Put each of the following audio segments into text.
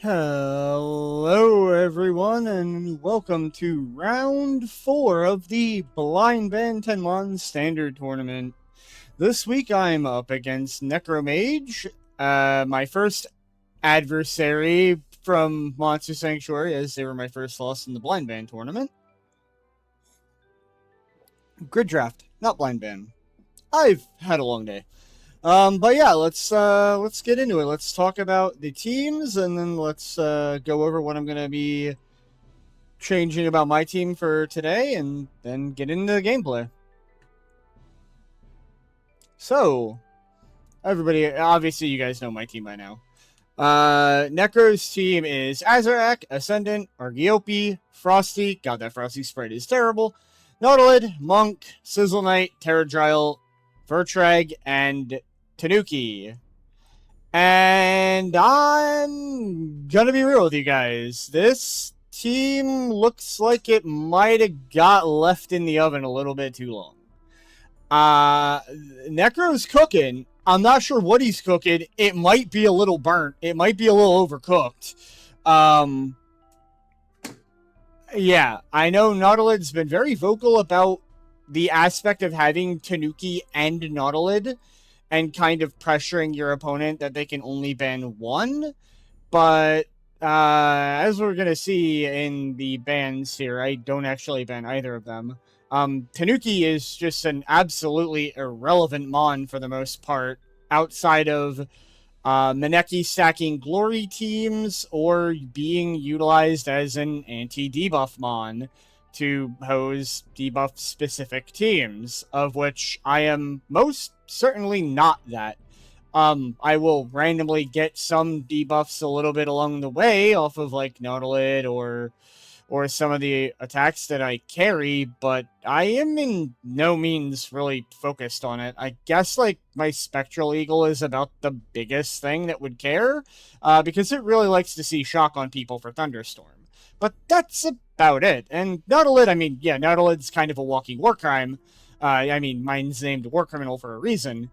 Hello, everyone, and welcome to round 4 of the Blind Band Tenmon Standard Tournament. This week I'm up against NecroMage, my first adversary from Monster Sanctuary, as they were my first loss in the Blind Band Tournament. Grid Draft, not Blind Band. I've had a long day. But yeah, let's get into it. Let's talk about the teams, and then let's go over what I'm gonna be changing about my team for today, and then get into the gameplay. So, everybody, obviously you guys know my team by now. Necro's team is Azarak, Ascendant, Argiope, Frosty. God, that Frosty sprite is terrible. Nautilid, Monk, Sizzle Knight, Terradryle, Vertrag, and Tanuki. And I'm gonna be real with you guys. This team looks like it might have got left in the oven a little bit too long. Necro's cooking. I'm not sure what he's cooking. It might be a little burnt. It might be a little overcooked. Yeah, I know Nautilid's been very vocal about the aspect of having Tanuki and Nautilid and kind of pressuring your opponent that they can only ban one. But as we're going to see in the bans here, I don't actually ban either of them. Tanuki is just an absolutely irrelevant mon for the most part, outside of Maneki stacking glory teams or being utilized as an anti-debuff mon to hose debuff specific teams, of which I am most certainly not that. I will randomly get some debuffs a little bit along the way off of like Nautilid or some of the attacks that I carry, but I am in no means really focused on it. I guess like my Spectral Eagle is about the biggest thing that would care, because it really likes to see shock on people for Thunderstorm. But that's about it. And Nautilid, I mean, yeah, Nautilid's kind of a walking war crime. I mean, mine's named War Criminal for a reason.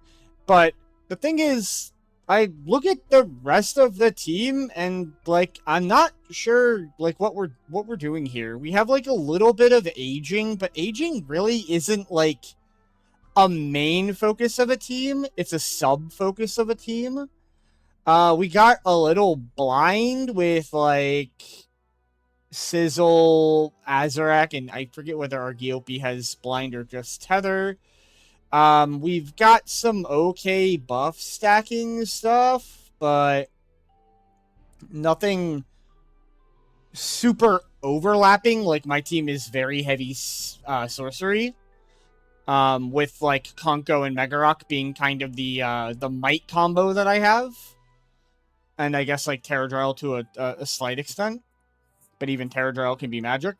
But the thing is, I look at the rest of the team and like I'm not sure like what we're doing here. We have like a little bit of aging, but aging really isn't like a main focus of a team. It's a sub focus of a team. We got a little blind with like Sizzle, Azarak, and I forget whether Argiope has blind or just tether. We've got some okay buff stacking stuff, but nothing super overlapping. Like, my team is very heavy sorcery, with, like, Konko and Megarok being kind of the might combo that I have. And I guess, like, Terradryle to a slight extent. But even Terradryle can be magic.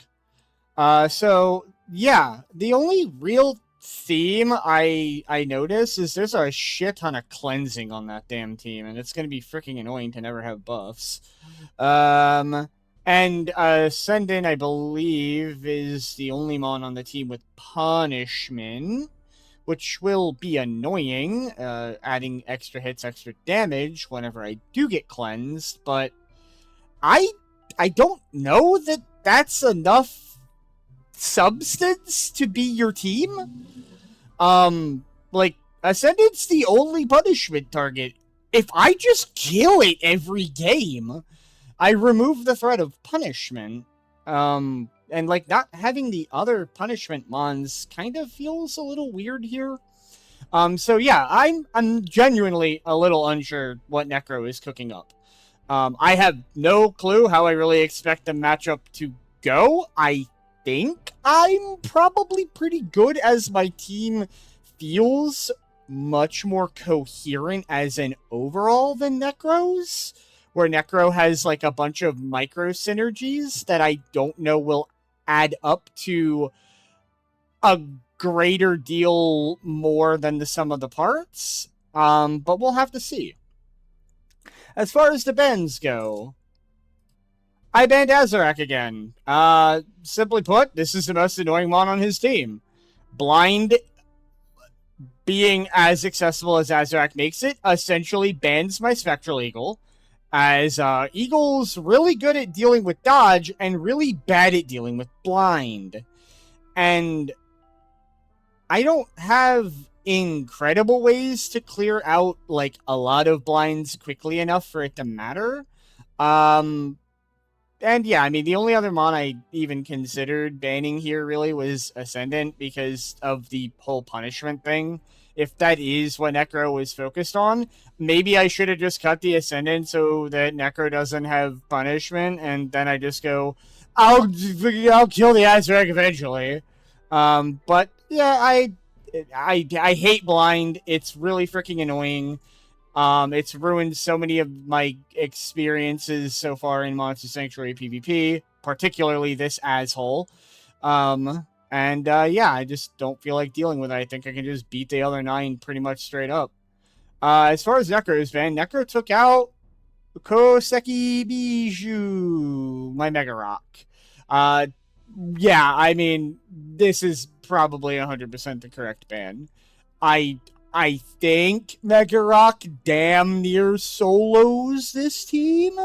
So, yeah, the only real theme I notice is there's a shit ton of cleansing on that damn team, and it's going to be freaking annoying to never have buffs. And Ascendant, I believe, is the only mon on the team with punishment, which will be annoying, adding extra hits, extra damage whenever I do get cleansed, but I don't know that that's enough substance to be your team. Like, Ascendant's the only punishment target. If I just kill it every game, I remove the threat of punishment. And like not having the other punishment mons kind of feels a little weird here. So yeah, I'm genuinely a little unsure what Necro is cooking up. I have no clue how I really expect the matchup to go. I think I'm probably pretty good, as my team feels much more coherent as an overall than Necro's, where Necro has like a bunch of micro synergies that I don't know will add up to a greater deal more than the sum of the parts. But we'll have to see. As far as the bans go, I banned Azarak again. Simply put, this is the most annoying mon on his team. Blind, being as accessible as Azarak makes it, essentially bans my Spectral Eagle, as Eagle's really good at dealing with dodge and really bad at dealing with blind. And I don't have incredible ways to clear out like a lot of blinds quickly enough for it to matter. And yeah, I mean, the only other mon I even considered banning here really was Ascendant because of the whole punishment thing. If that is what Necro was focused on, maybe I should have just cut the Ascendant so that Necro doesn't have punishment, and then I just go, I'll kill the Azrac eventually. But yeah, I hate blind. It's really freaking annoying. It's ruined so many of my experiences so far in Monster Sanctuary PvP, particularly this asshole. Yeah, I just don't feel like dealing with it. I think I can just beat the other 9 pretty much straight up. As far as Necro's been, Necro took out Koseki Bijou, my Mega Rock. Yeah, I mean, this is probably 100% the correct ban. I think Mega Rock damn near solos this team.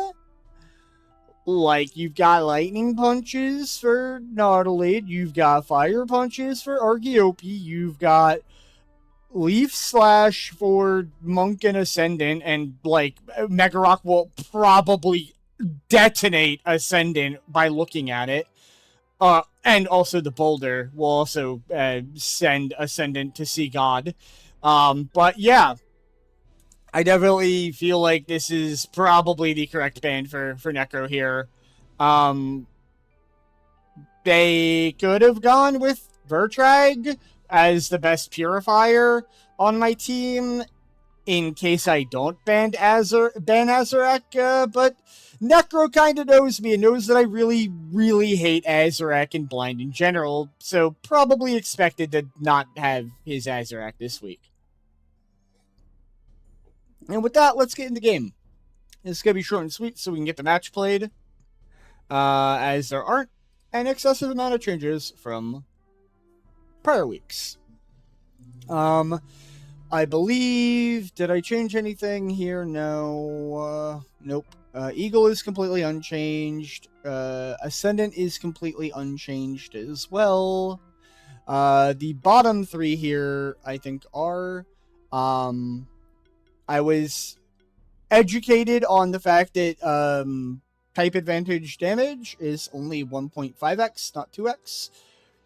Like, you've got Lightning Punches for Nautilid, you've got Fire Punches for Argiope, you've got Leaf Slash for Monk and Ascendant, and, like, Mega Rock will probably detonate Ascendant by looking at it. And also the Boulder will also send Ascendant to see God. But yeah, I definitely feel like this is probably the correct ban for Necro here. They could have gone with Vertrag as the best purifier on my team in case I don't ban Azarac, but Necro kind of knows me and knows that I really, really hate Azarac and Blind in general, so probably expected to not have his Azarac this week. And with that, let's get in the game. It's going to be short and sweet so we can get the match played, as there aren't an excessive amount of changes from prior weeks. I believe, did I change anything here? No. Nope. Eagle is completely unchanged. Ascendant is completely unchanged as well. The bottom 3 here, I think, are... I was educated on the fact that type advantage damage is only 1.5x, not 2x.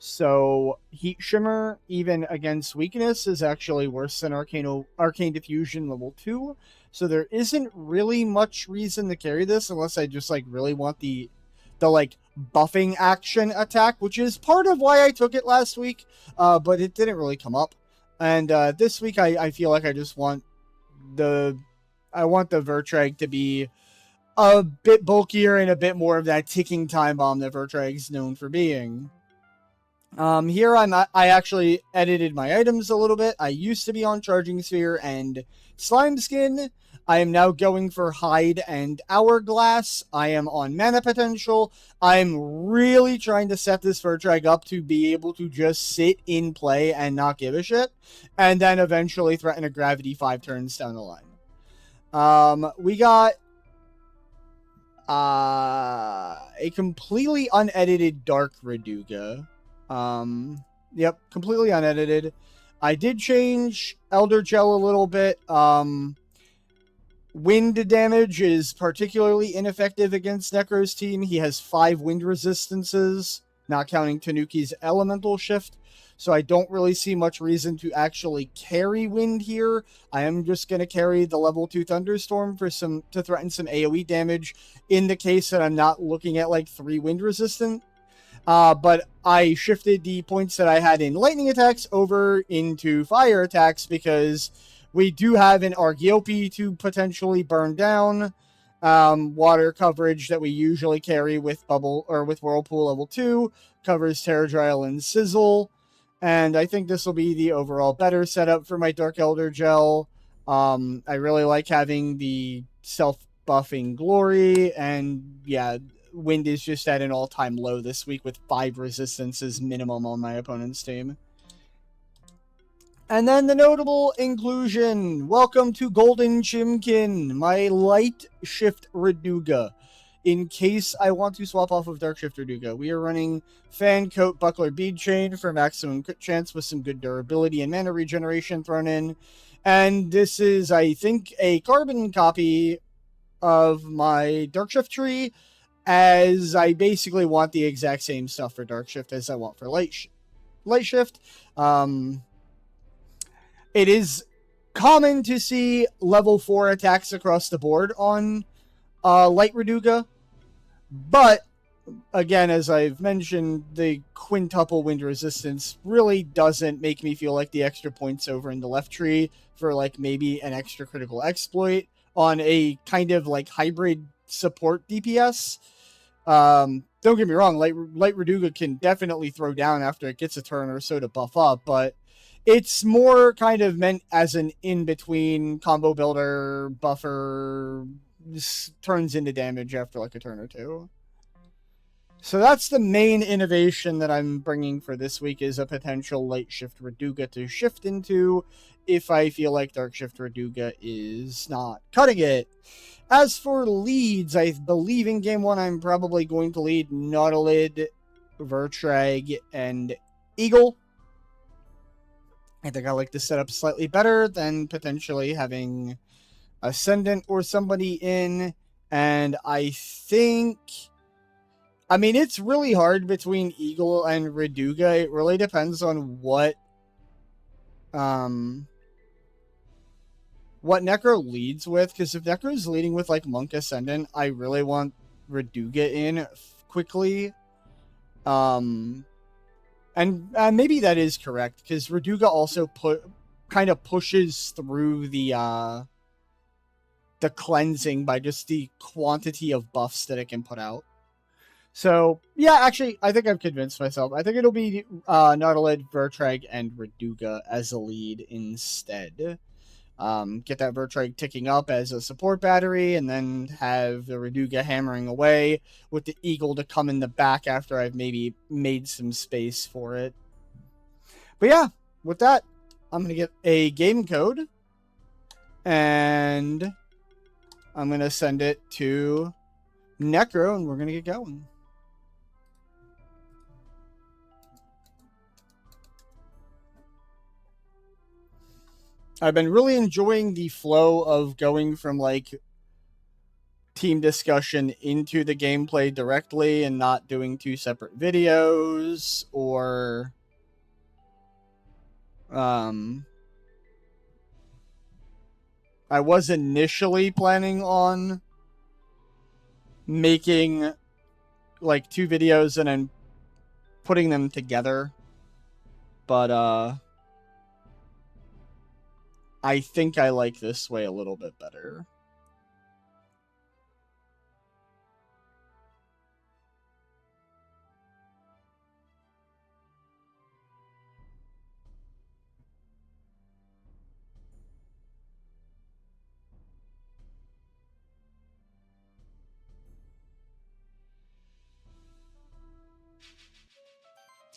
So Heat Shimmer, even against weakness, is actually worse than Arcane Diffusion level 2. So there isn't really much reason to carry this unless I just like really want the like buffing action attack, which is part of why I took it last week, but it didn't really come up. And this week I feel like I just want the Vertrag to be a bit bulkier and a bit more of that ticking time bomb that Vertrag's known for being. Here I actually edited my items a little bit. I used to be on Charging Sphere and Slime Skin. I am now going for Hide and Hourglass. I am on Mana Potential. I'm really trying to set this Vertrag up to be able to just sit in play and not give a shit, and then eventually threaten a Gravity 5 turns down the line. We got a completely unedited Dark Raduga. Yep, completely unedited. I did change Elder Gel a little bit. Wind damage is particularly ineffective against Necro's team. He has 5 wind resistances, not counting Tanuki's elemental shift. So I don't really see much reason to actually carry wind here. I am just going to carry the level 2 thunderstorm to threaten some AoE damage in the case that I'm not looking at like 3 wind resistant. But I shifted the points that I had in lightning attacks over into fire attacks because we do have an Argiope to potentially burn down. Water coverage that we usually carry with Whirlpool level 2 covers Terradryle and Sizzle. And I think this will be the overall better setup for my Dark Elder Gel. I really like having the self-buffing Glory, and yeah, Wind is just at an all-time low this week with 5 resistances minimum on my opponent's team. And then the notable inclusion. Welcome to Golden Chimkin, my light shift Reduga. In case I want to swap off of Dark Shift Reduga, we are running Fan Coat Buckler Bead Chain for maximum crit chance with some good durability and mana regeneration thrown in. And this is, I think, a carbon copy of my Dark Shift tree, as I basically want the exact same stuff for Dark Shift as I want for Light Shift. It is common to see level 4 attacks across the board on Light Reduga, but again, as I've mentioned, the quintuple wind resistance really doesn't make me feel like the extra points over in the left tree for like maybe an extra critical exploit on a kind of like hybrid support DPS. Don't get me wrong, Light Reduga can definitely throw down after it gets a turn or so to buff up, but it's more kind of meant as an in-between combo builder, buffer, turns into damage after like a turn or two. So that's the main innovation that I'm bringing for this week, is a potential Light Shift Reduga to shift into if I feel like Dark Shift Reduga is not cutting it. As for leads, I believe in Game 1 I'm probably going to lead Nautilid, Vertrag, and Eagle. I think I like the setup slightly better than potentially having Ascendant or somebody in. And I think... I mean, it's really hard between Eagle and Reduga. It really depends on what Necro leads with. Because if Necro's leading with, like, Monk Ascendant, I really want Reduga in quickly. And maybe that is correct, because Reduga also kind of pushes through the cleansing by just the quantity of buffs that it can put out. So, yeah, actually, I think I've convinced myself. I think it'll be Nautilid, Vertrag, and Reduga as a lead instead. Get that Vertrag ticking up as a support battery, and then have the Reduga hammering away with the Eagle to come in the back after I've maybe made some space for it. But yeah, with that, I'm going to get a game code, and I'm going to send it to Necro, and we're going to get going. I've been really enjoying the flow of going from, like, team discussion into the gameplay directly and not doing 2 separate videos, or I was initially planning on making, like, 2 videos and then putting them together, but I think I like this way a little bit better.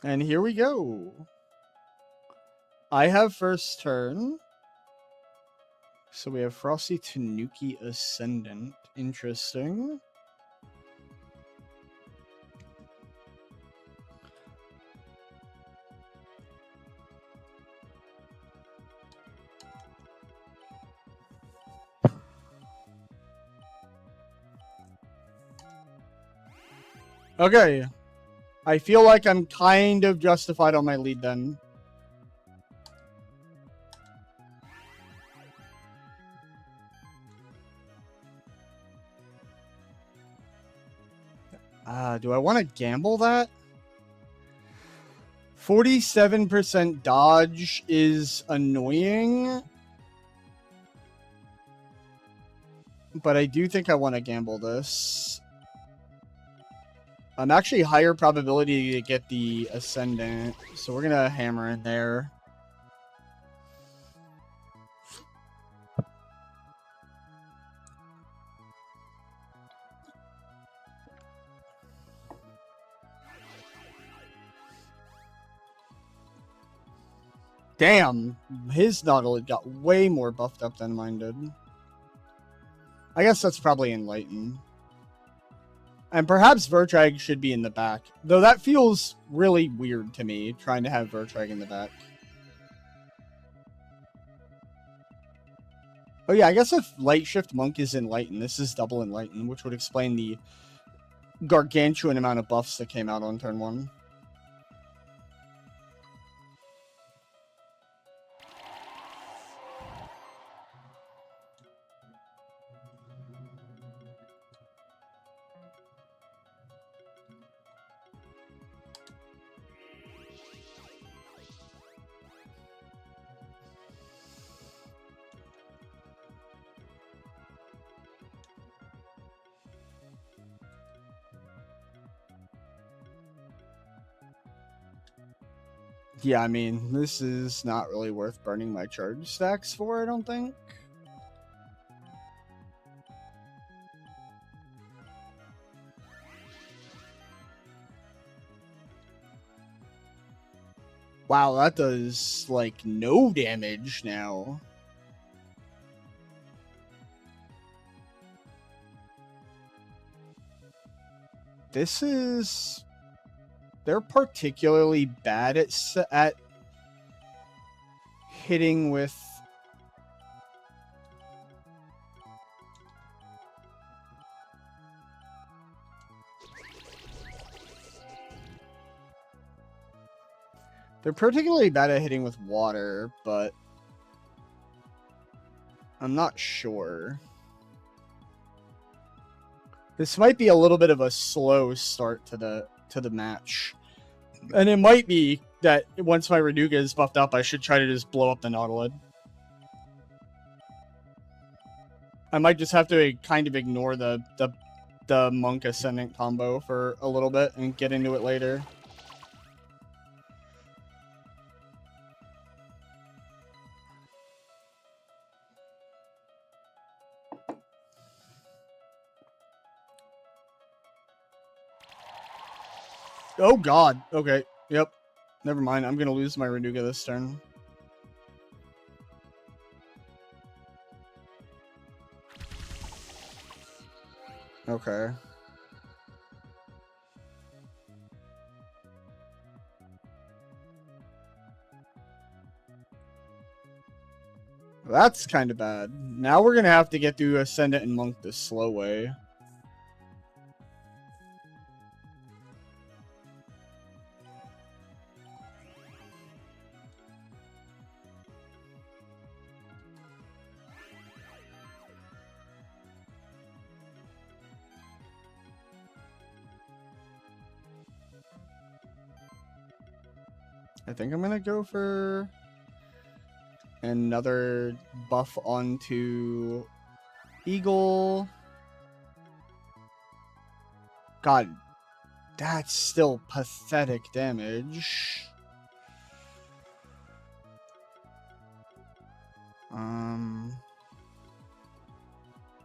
And here we go. I have first turn. So we have Frosty Tanuki Ascendant. Interesting. Okay. I feel like I'm kind of justified on my lead then. Do I want to gamble that? 47% dodge is annoying, but I do think I want to gamble this. I'm actually higher probability to get the Ascendant, so we're going to hammer in there. Damn, his Nautilus got way more buffed up than mine did. I guess that's probably Enlighten. And perhaps Vertrag should be in the back. Though that feels really weird to me, trying to have Vertrag in the back. Oh yeah, I guess if Light Shift Monk is Enlighten, this is double Enlighten, which would explain the gargantuan amount of buffs that came out on turn 1. Yeah, I mean, this is not really worth burning my charge stacks for, I don't think. Wow, that does, like, no damage now. This is... They're particularly bad at hitting with... They're particularly bad at hitting with water, but... I'm not sure. This might be a little bit of a slow start to the match. And it might be that once my Renuga is buffed up, I should try to just blow up the Nautilid. I might just have to kind of ignore the Monk Ascendant combo for a little bit and get into it later. Oh god. Okay. Yep. Never mind. I'm gonna lose my Renuga this turn. Okay. That's kind of bad. Now we're gonna have to get through Ascendant and Monk the slow way. I think I'm gonna go for another buff onto Eagle. God, that's still pathetic damage.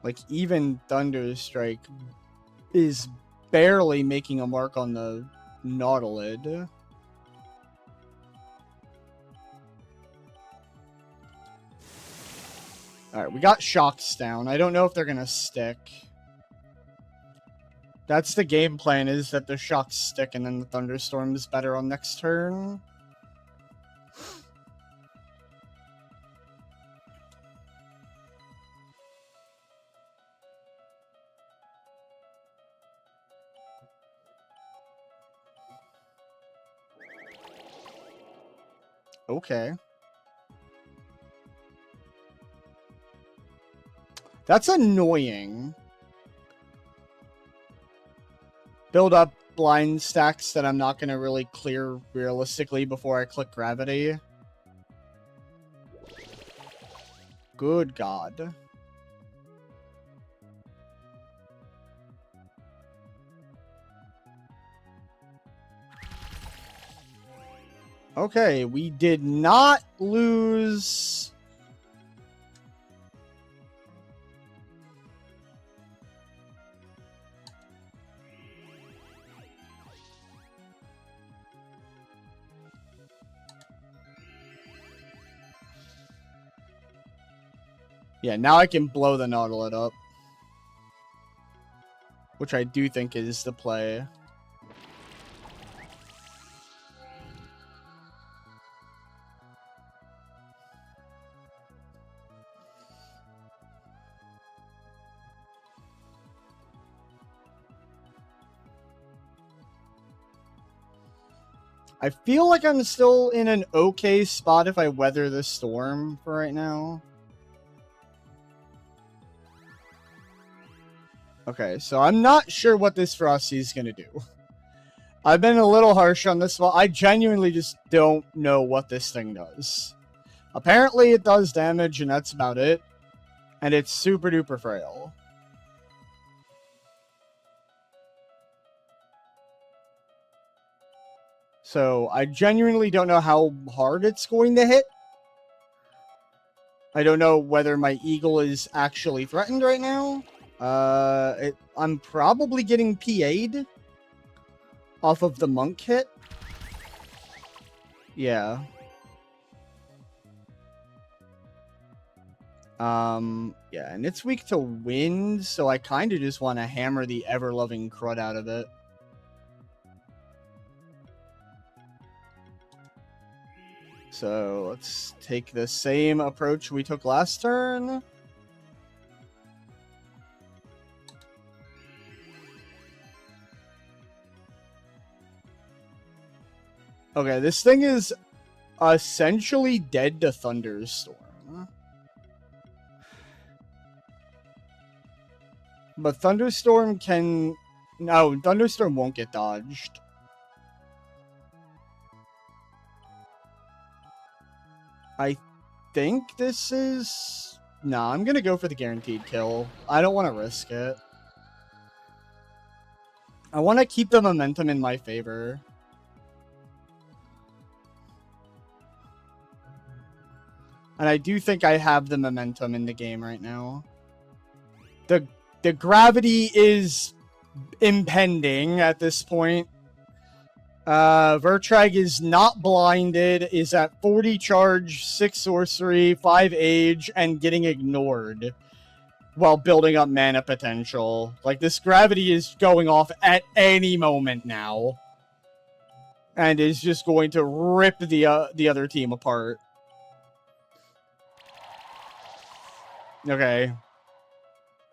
Like even Thunderstrike is barely making a mark on the Nautilid. Alright, we got Shocks down. I don't know if they're gonna stick. That's the game plan, is that the Shocks stick and then the Thunderstorm is better on next turn. Okay. That's annoying. Build up blind stacks that I'm not going to really clear realistically before I click Gravity. Good God. Okay, we did not lose... Yeah, now I can blow the Nautilus up. Which I do think is the play. I feel like I'm still in an okay spot if I weather the storm for right now. Okay, so I'm not sure what this Frosty is going to do. I've been a little harsh on this one. I genuinely just don't know what this thing does. Apparently it does damage, and that's about it. And it's super duper frail. So I genuinely don't know how hard it's going to hit. I don't know whether my eagle is actually threatened right now. I'm probably getting PA'd off of the monk hit. Yeah. Yeah, and it's weak to wind, so I kind of just want to hammer the ever-loving crud out of it. So let's take the same approach we took last turn. Okay, this thing is essentially dead to Thunderstorm. But Thunderstorm can... No, Thunderstorm won't get dodged. I think this is... Nah, I'm gonna go for the guaranteed kill. I don't want to risk it. I want to keep the momentum in my favor. And I do think I have the momentum in the game right now. The gravity is impending at this point. Vertrag is not blinded, is at 40 charge, 6 sorcery, 5 age, and getting ignored while building up mana potential. Like, this gravity is going off at any moment now. And is just going to rip the other team apart. Okay.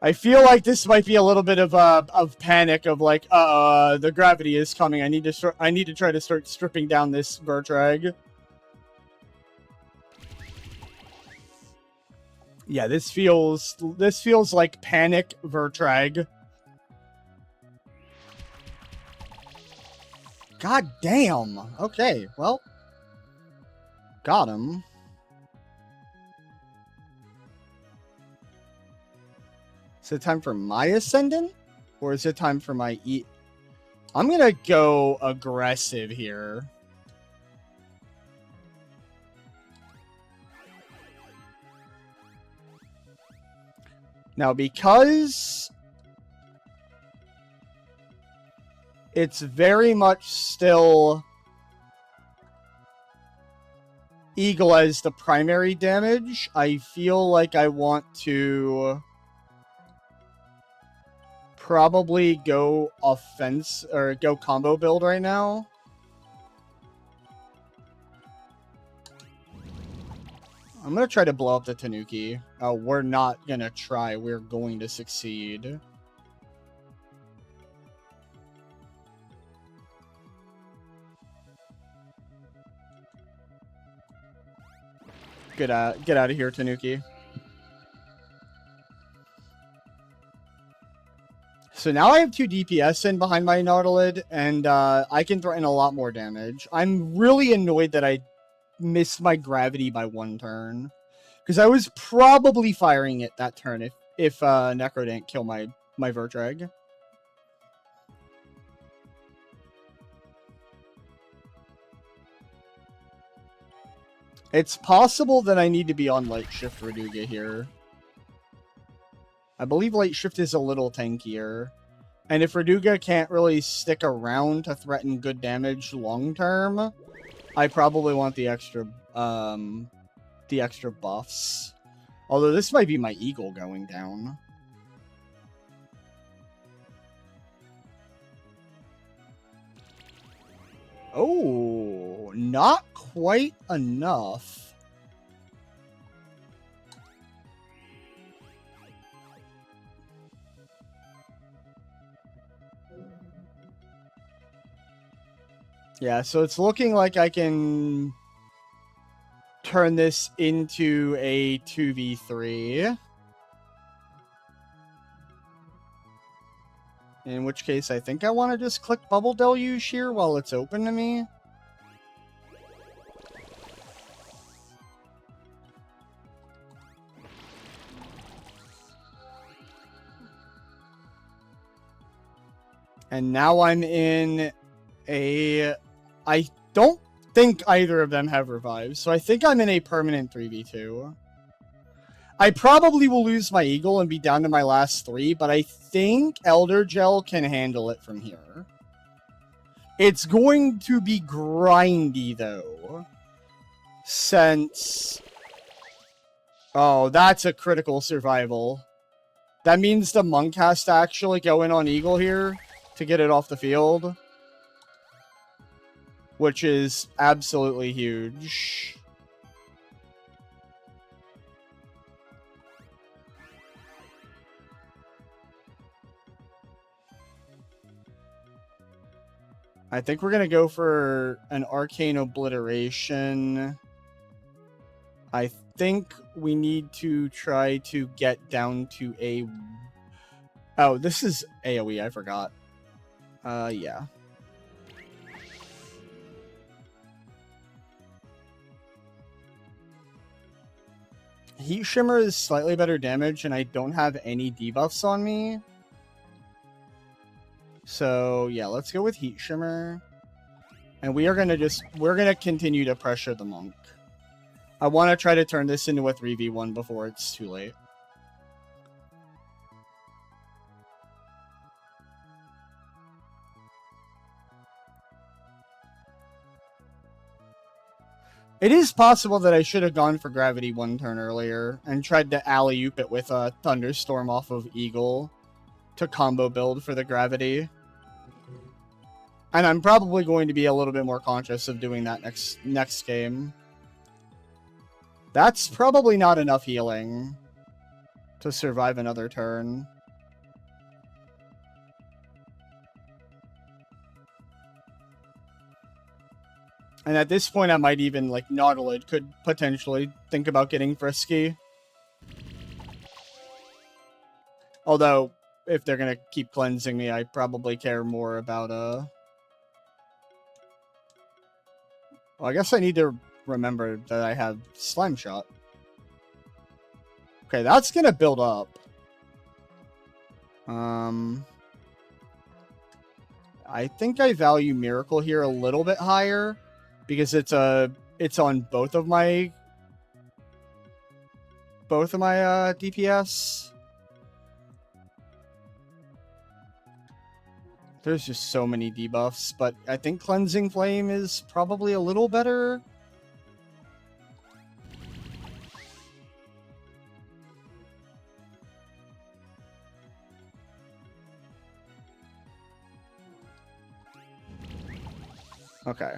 I feel like this might be a little bit of panic of like, the gravity is coming. I need to try to start stripping down this Vertrag. Yeah, this feels like panic Vertrag. God damn. Okay, well, got him. Is it time for my Ascendant? Or is it time for my I'm gonna go aggressive here. Now, because it's very much still Eagle as the primary damage, I feel like I want to probably go offense or go combo build right now. I'm gonna try to blow up the Tanuki. We're not gonna try. We're going to succeed. Get out of here, Tanuki. So now I have 2 DPS in behind my Nautilid, and I can threaten a lot more damage. I'm really annoyed that I missed my gravity by 1 turn. Because I was probably firing it that turn if Necro didn't kill my Vertrag. It's possible that I need to be on Light Shift Raduga here. I believe Light Shift is a little tankier. And if Raduga can't really stick around to threaten good damage long term, I probably want the extra buffs. Although this might be my eagle going down. Oh, not quite enough. Yeah, so it's looking like I can turn this into a 2v3. In which case, I think I want to just click Bubble Deluge here while it's open to me. And now I'm in a... I don't think either of them have revives, so I think I'm in a permanent 3v2. I probably will lose my eagle and be down to my last 3, but I think Elder Gel can handle it from here. It's going to be grindy, though. Since... Oh, that's a critical survival. That means the monk has to actually go in on eagle here to get it off the field. Which is absolutely huge. I think we're going to go for an Arcane Obliteration. I think we need to try to get down to a... Oh, this is AoE, I forgot. Yeah. Heat Shimmer is slightly better damage, and I don't have any debuffs on me. So, yeah, let's go with Heat Shimmer. And we are going to we're going to continue to pressure the monk. I want to try to turn this into a 3v1 before it's too late. It is possible that I should have gone for Gravity one turn earlier and tried to alley-oop it with a Thunderstorm off of Eagle to combo build for the Gravity. And I'm probably going to be a little bit more conscious of doing that next game. That's probably not enough healing to survive another turn. And at this point, I might even, like, Nautilid could potentially think about getting frisky. Although, if they're going to keep cleansing me, I probably care more about, Well, I guess I need to remember that I have Slime Shot. Okay, that's going to build up. I think I value Miracle here a little bit higher. Because it's on both of my DPS. There's just so many debuffs, but I think Cleansing Flame is probably a little better. Okay.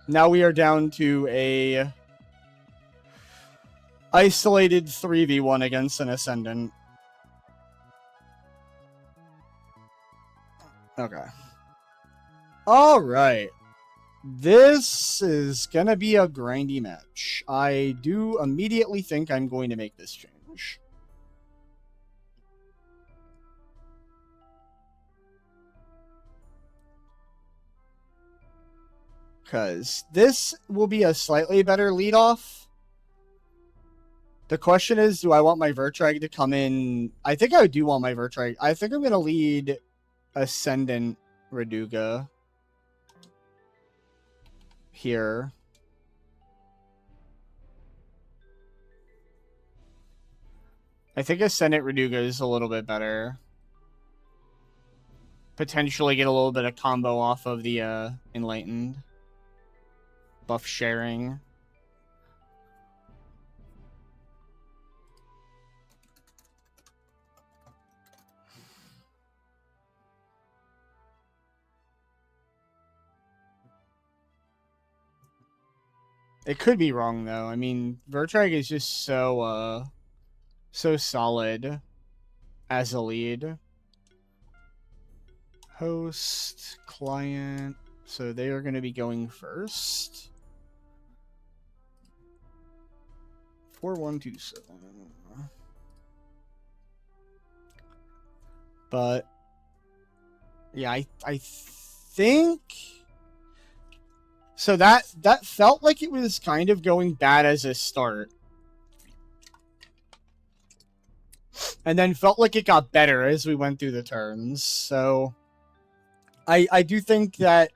Now we are down to a isolated 3v1 against an Ascendant. Okay. Alright. This is gonna be a grindy match. I do immediately think I'm going to make this change. Because this will be a slightly better leadoff. The question is, do I want my Vertrag to come in? I think I do want my Vertrag. I think I'm going to lead Ascendant Raduga here. I think Ascendant Raduga is a little bit better. Potentially get a little bit of combo off of the Enlightened. Buff sharing. It could be wrong, though. I mean, Vertrag is just so solid as a lead. Host, client. So they are going to be going first. 4127. But yeah, I think so that felt like it was kind of going bad as a start. And then felt like it got better as we went through the turns. So I do think that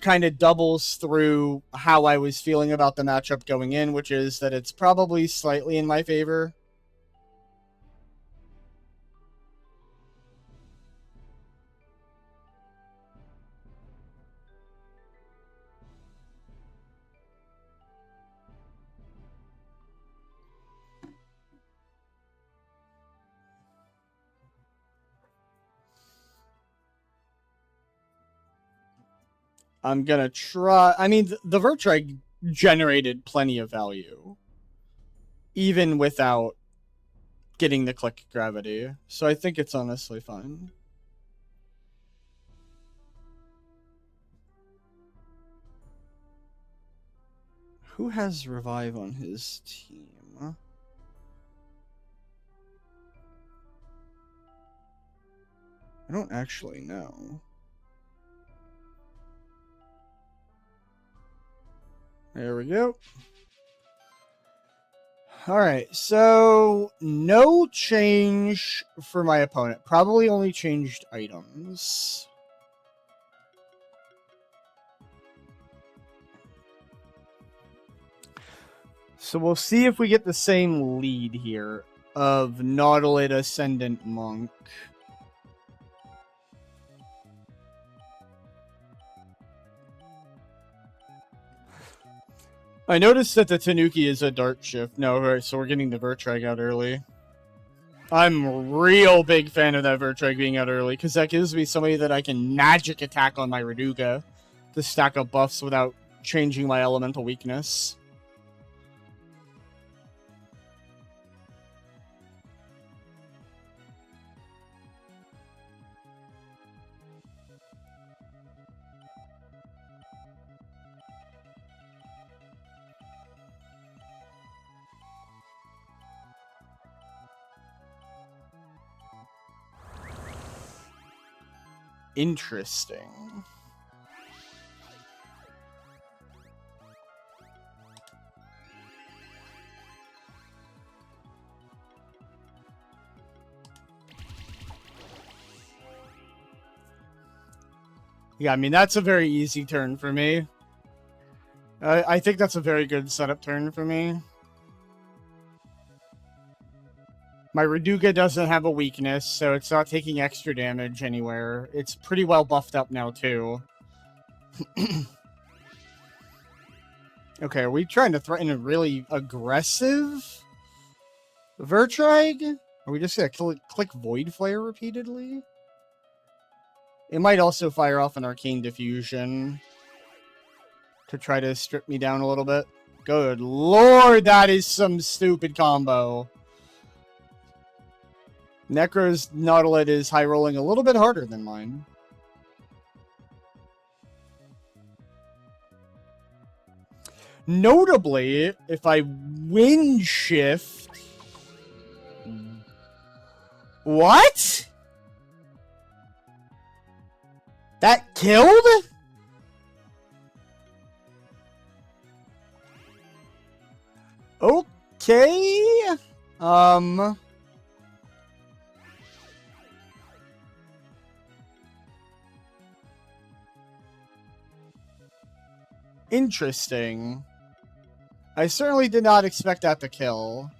kind of doubles through how I was feeling about the matchup going in, which is that it's probably slightly in my favor. I'm gonna try. I mean, the Vertrag generated plenty of value, even without getting the click gravity. So I think it's honestly fine. Who has Revive on his team? I don't actually know. There we go. Alright, so no change for my opponent. Probably only changed items. So we'll see if we get the same lead here of Nautilid Ascendant Monk. I noticed that the Tanuki is a dart shift. No, right, so we're getting the Vertrag out early. I'm a real big fan of that Vertrag being out early, because that gives me somebody that I can magic attack on my Reduga to stack up buffs without changing my elemental weakness. Interesting. Yeah, I mean, that's a very easy turn for me. I think that's a very good setup turn for me. My Reduga doesn't have a weakness, so it's not taking extra damage anywhere. It's pretty well buffed up now, too. Okay, are we trying to threaten a really aggressive Vertrag? Are we just gonna click Void Flare repeatedly? It might also fire off an Arcane Diffusion to try to strip me down a little bit. Good lord, that is some stupid combo. Necro's Nautilid is high rolling a little bit harder than mine. Notably, if I wind shift... What? That killed? Okay. Interesting. I certainly did not expect that to kill.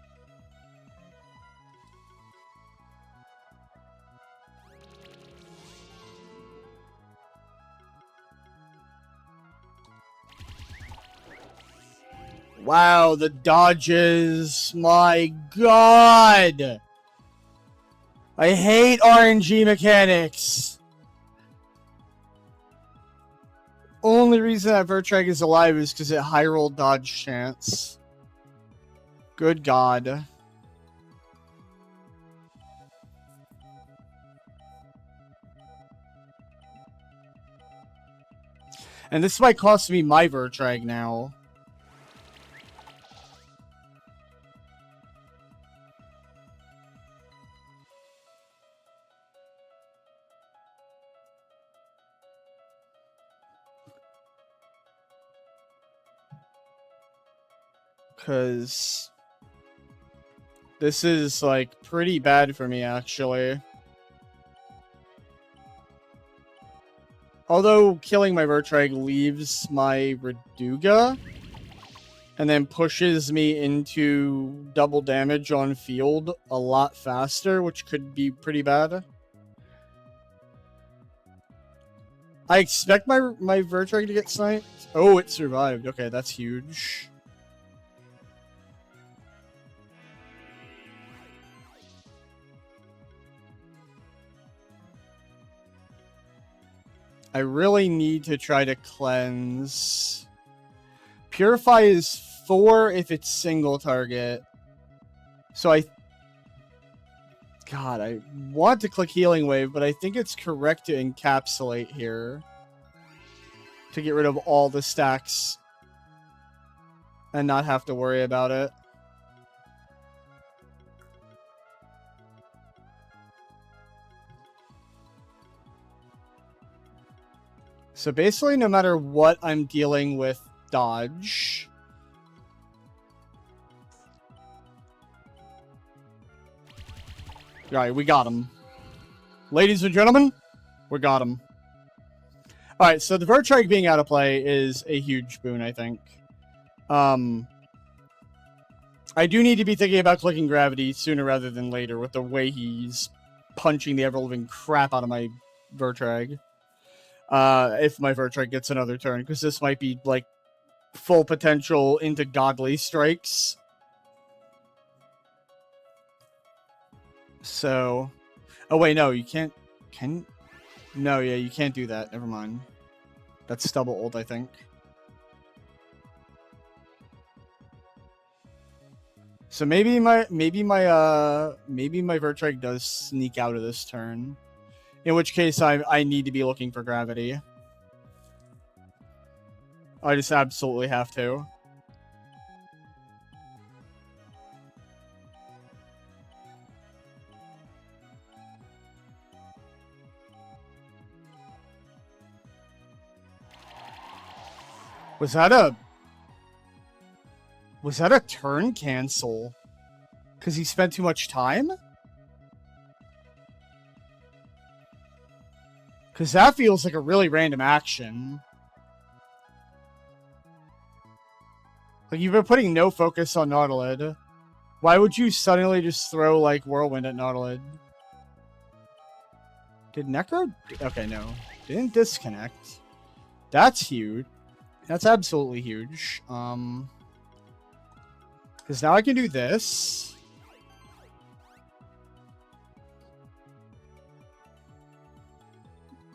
Wow, the dodges. My god. I hate RNG mechanics. Only only reason that Vertrag is alive is because it high roll dodge chance. Good God. And this might cost me my Vertrag now. Because this is, like, pretty bad for me, actually. Although killing my Vertrag leaves my Reduga and then pushes me into double damage on field a lot faster, which could be pretty bad. I expect my Vertrag to get sniped. Oh, it survived. Okay, that's huge. I really need to try to cleanse. Purify is 4 if it's single target. So God, I want to click Healing Wave, but I think it's correct to encapsulate here. To get rid of all the stacks. And not have to worry about it. So basically, no matter what I'm dealing with dodge. Alright, we got him. Ladies and gentlemen, we got him. Alright, so the Vertrag being out of play is a huge boon, I think. I do need to be thinking about clicking Gravity sooner rather than later with the way he's punching the ever-living crap out of my Vertrag. If my Vertrag gets another turn, because this might be, like, full potential into godly strikes. So... Oh, wait, no, you can't... No, yeah, you can't do that. Never mind. That's double ult, I think. So maybe my Vertrag does sneak out of this turn. In which case, I need to be looking for Gravity. I just absolutely have to. Was that a turn cancel? Because he spent too much time? Because that feels like a really random action. Like, you've been putting no focus on Nautilid. Why would you suddenly just throw, like, Whirlwind at Nautilid? Did Necro... Okay, no. Didn't disconnect. That's huge. That's absolutely huge. Because now I can do this.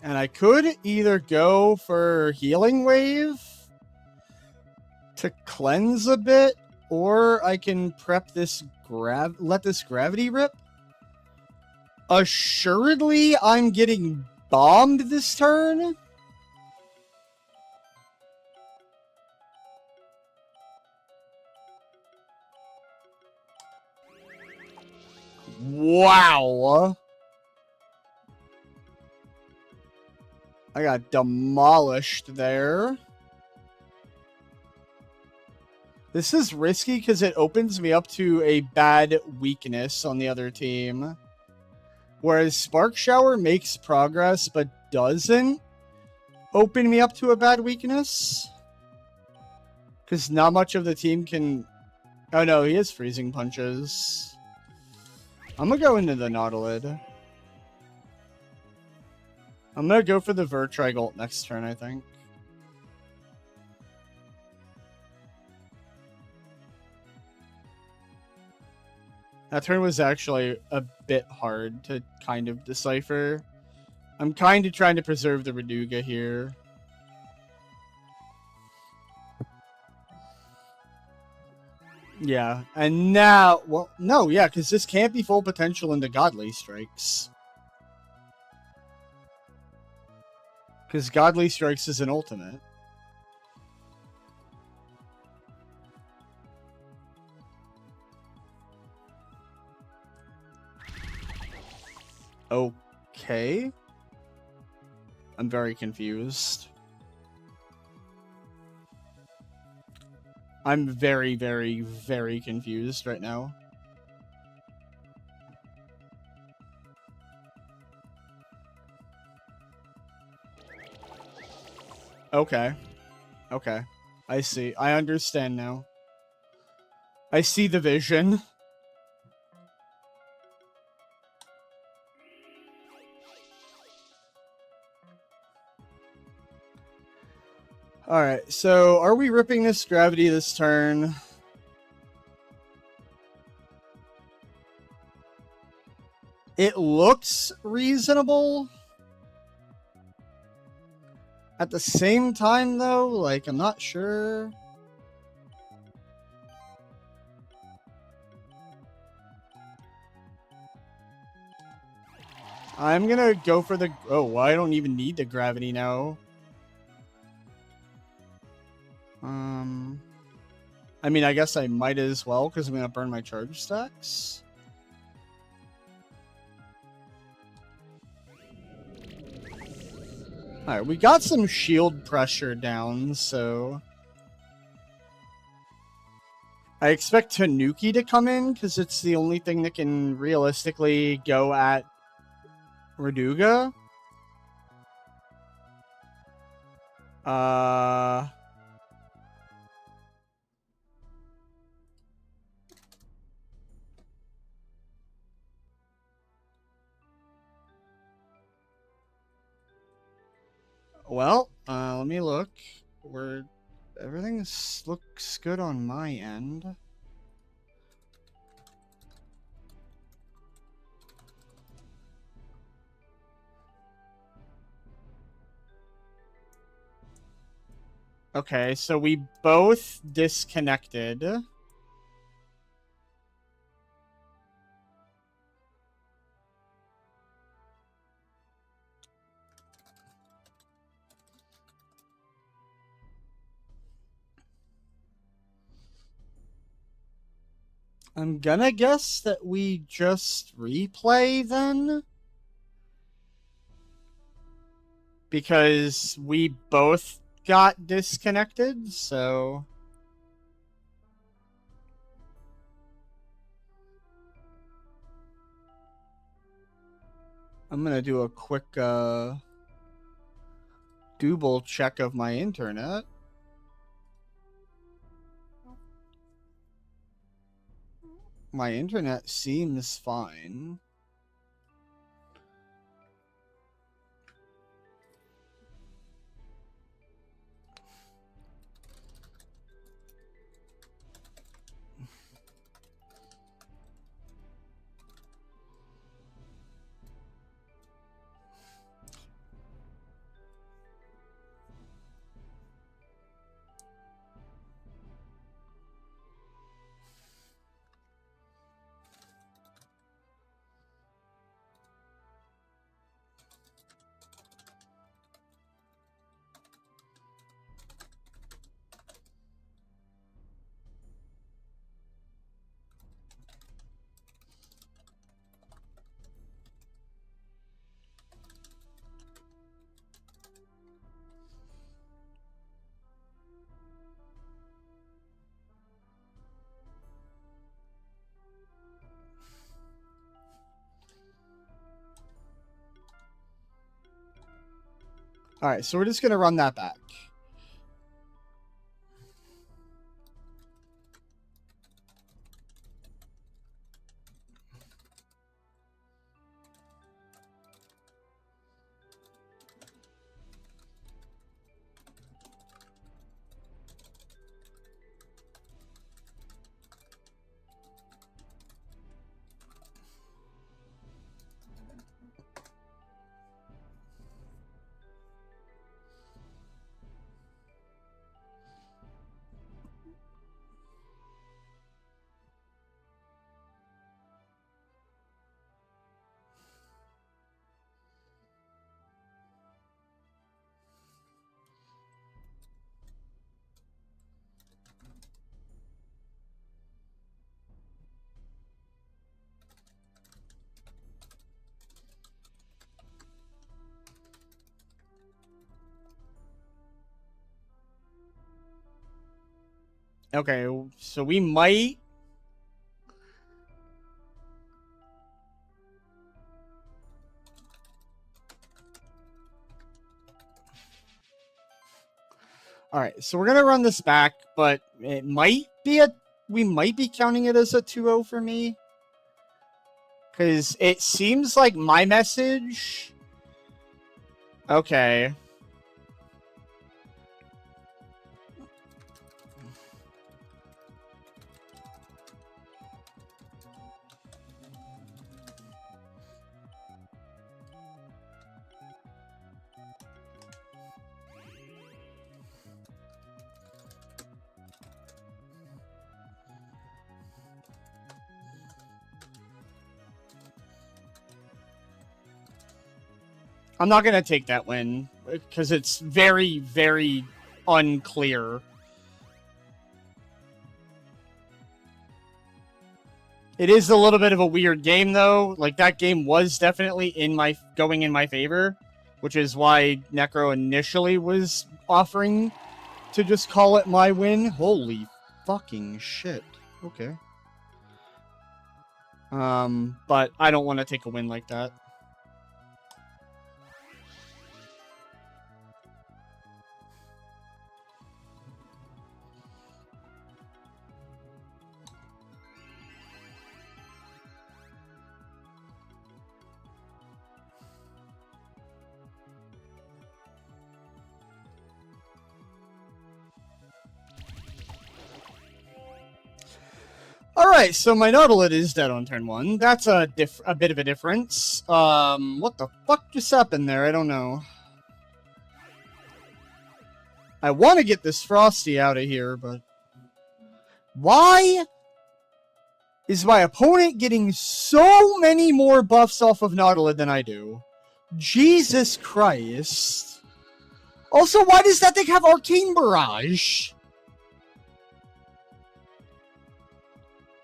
And I could either go for Healing Wave to cleanse a bit, or I can prep this let this Gravity rip. Assuredly, I'm getting bombed this turn. Wow. I got demolished there. This is risky because it opens me up to a bad weakness on the other team. Whereas Spark Shower makes progress but doesn't open me up to a bad weakness. Because not much of the team can... Oh no, he has Freezing Punches. I'm going to go into the Nautilid. I'm going to go for the Vertrag ult next turn, I think. That turn was actually a bit hard to kind of decipher. I'm kind of trying to preserve the Reduga here. Yeah, and now, well, no, yeah, because this can't be full potential into Godly Strikes. Because Godly Strikes is an ultimate. Okay. I'm very confused. I'm very, very, very confused right now. Okay. Okay. I see. I understand now. I see the vision. Alright, so are we ripping this gravity this turn? It looks reasonable. At the same time, though, like, I'm not sure. I'm gonna go for the... Oh, I don't even need the gravity now. I mean, I guess I might as well, because I'm gonna burn my charge stacks. Alright, we got some shield pressure down, so... I expect Tanuki to come in, because it's the only thing that can realistically go at Raduga. Well, let me look. Everything looks good on my end. Okay, so we both disconnected. I'm gonna guess that we just replay then? Because we both got disconnected, so... I'm gonna do a quick, double check of my internet. My internet seems fine. Alright, so we're just gonna run that back. Okay, so we might... Alright, so we're gonna run this back, but it might be a... We might be counting it as a 2-0 for me. Because it seems like my message... Okay. I'm not gonna take that win, because it's very, very unclear. It is a little bit of a weird game, though. Like, that game was definitely going in my favor, which is why Necro initially was offering to just call it my win. Holy fucking shit. Okay. But I don't want to take a win like that. Alright, so my Nautilus is dead on turn 1. That's a bit of a difference. What the fuck just happened there? I don't know. I want to get this Frosty out of here, but... Why is my opponent getting so many more buffs off of Nautilus than I do? Jesus Christ. Also, why does that thing have Arcane Barrage?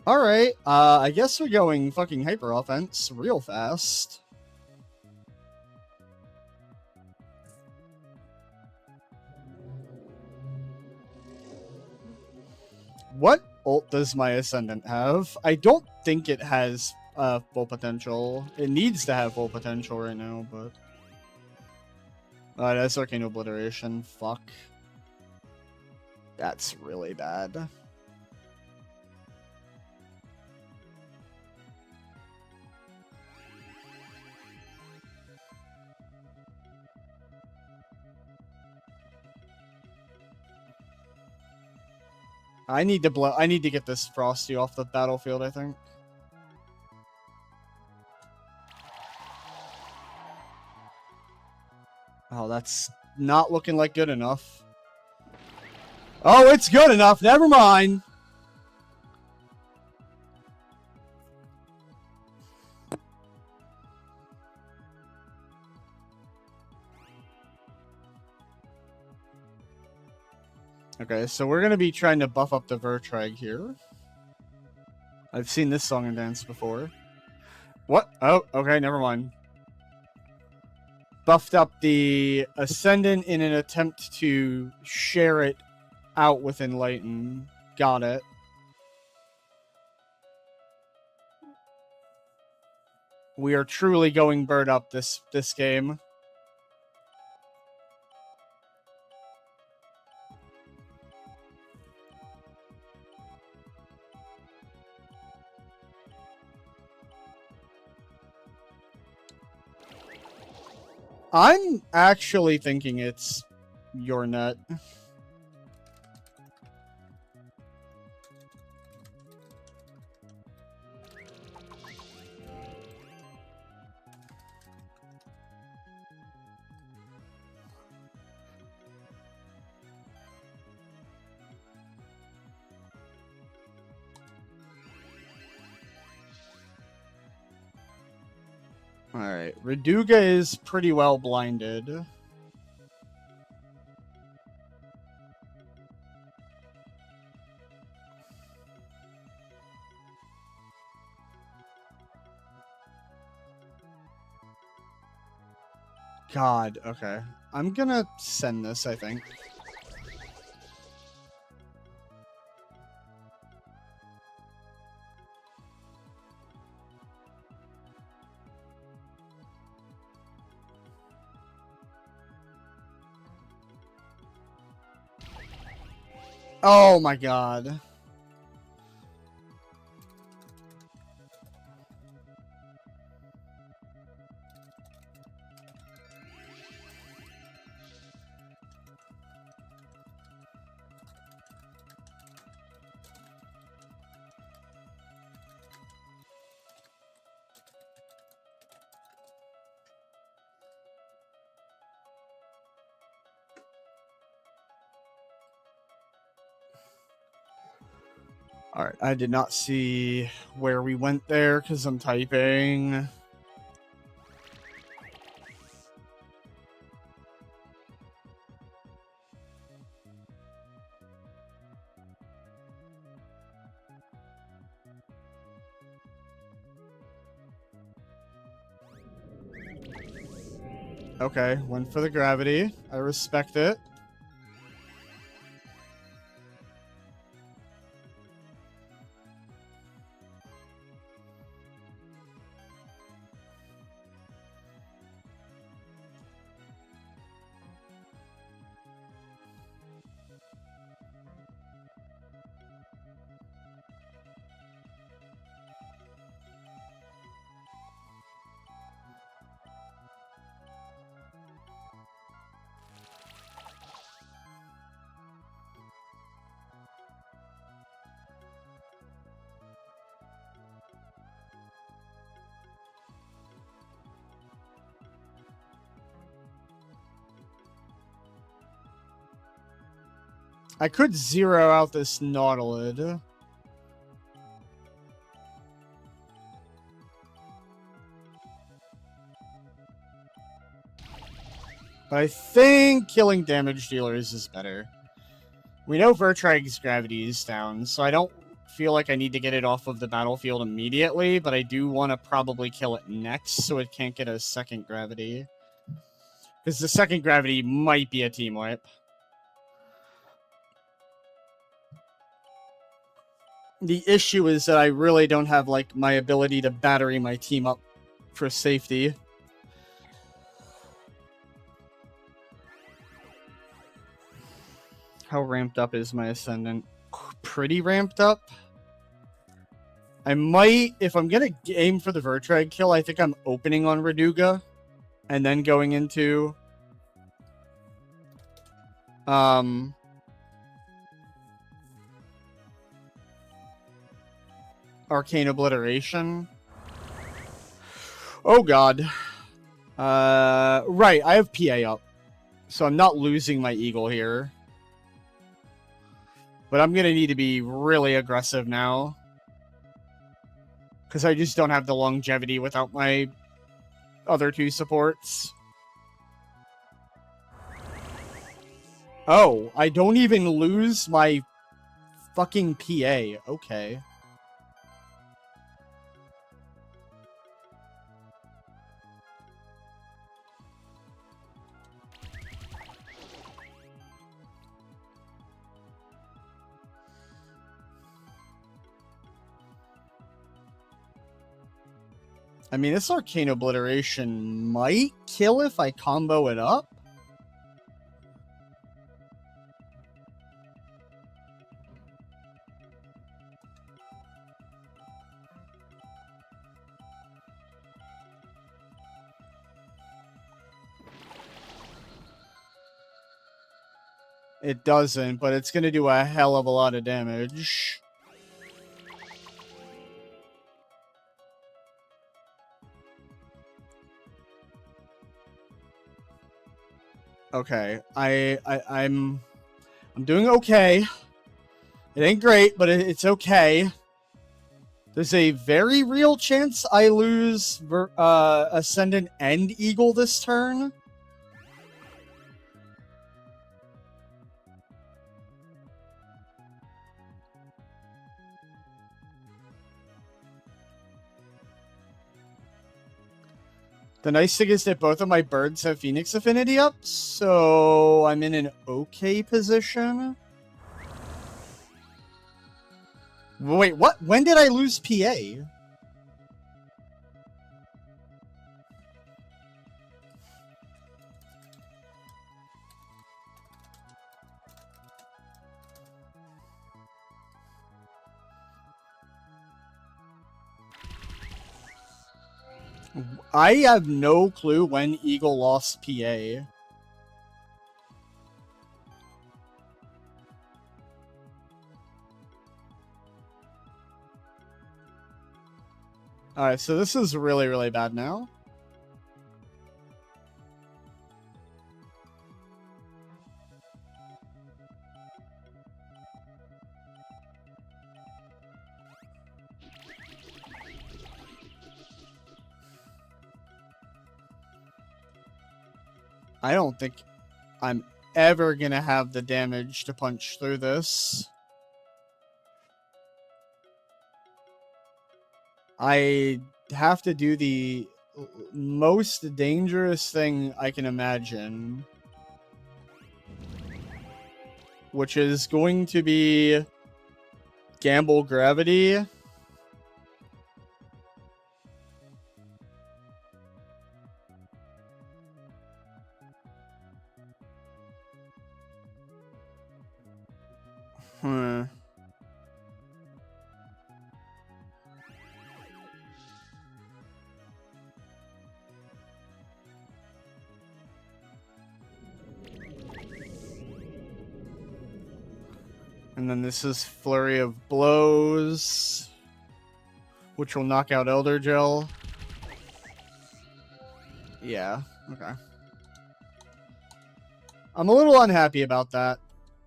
Alright, I guess we're going fucking hyper offense real fast. What ult does my Ascendant have? I don't think it has full potential. It needs to have full potential right now, but... that's Arcane Obliteration. Fuck. That's really bad. I need to get this Frosty off the battlefield, I think. Oh, that's not looking like good enough. Oh, it's good enough. Never mind. Okay, so we're going to be trying to buff up the Vertrag here. I've seen this song and dance before. What? Oh, okay, never mind. Buffed up the Ascendant in an attempt to share it out with Enlighten. Got it. We are truly going bird up this game. I'm actually thinking it's your net. Alright, Raduga is pretty well blinded. God, okay. I'm gonna send this, I think. Oh my god. Alright, I did not see where we went there because I'm typing. Okay, went for the gravity. I respect it. I could zero out this Nautilid. But I think killing damage dealers is better. We know Vertrag's gravity is down, so I don't feel like I need to get it off of the battlefield immediately, but I do want to probably kill it next so it can't get a second gravity. Because the second gravity might be a team wipe. The issue is that I really don't have, like, my ability to battery my team up for safety. How ramped up is my Ascendant? Pretty ramped up. I might, if I'm going to aim for the Vertrag kill, I think I'm opening on Raduga and then going into Arcane Obliteration. Oh god. Right, I have PA up. So I'm not losing my Eagle here. But I'm going to need to be really aggressive now. Because I just don't have the longevity without my other two supports. Oh, I don't even lose my fucking PA. Okay. I mean, this Arcane Obliteration might kill if I combo it up. It doesn't, but it's going to do a hell of a lot of damage. Okay, I'm doing okay. It ain't great, but it's okay. There's a very real chance I lose Ascendant and Eagle this turn. The nice thing is that both of my birds have Phoenix Affinity up, so I'm in an okay position. Wait, what? When did I lose PA? I have no clue when Eagle lost PA. Alright, so this is really, really bad now. I don't think I'm ever gonna have the damage to punch through this. I have to do the most dangerous thing I can imagine, which is going to be gamble gravity. Hmm. And then this is Flurry of Blows, which will knock out Elder Gel. Yeah, okay. I'm a little unhappy about that.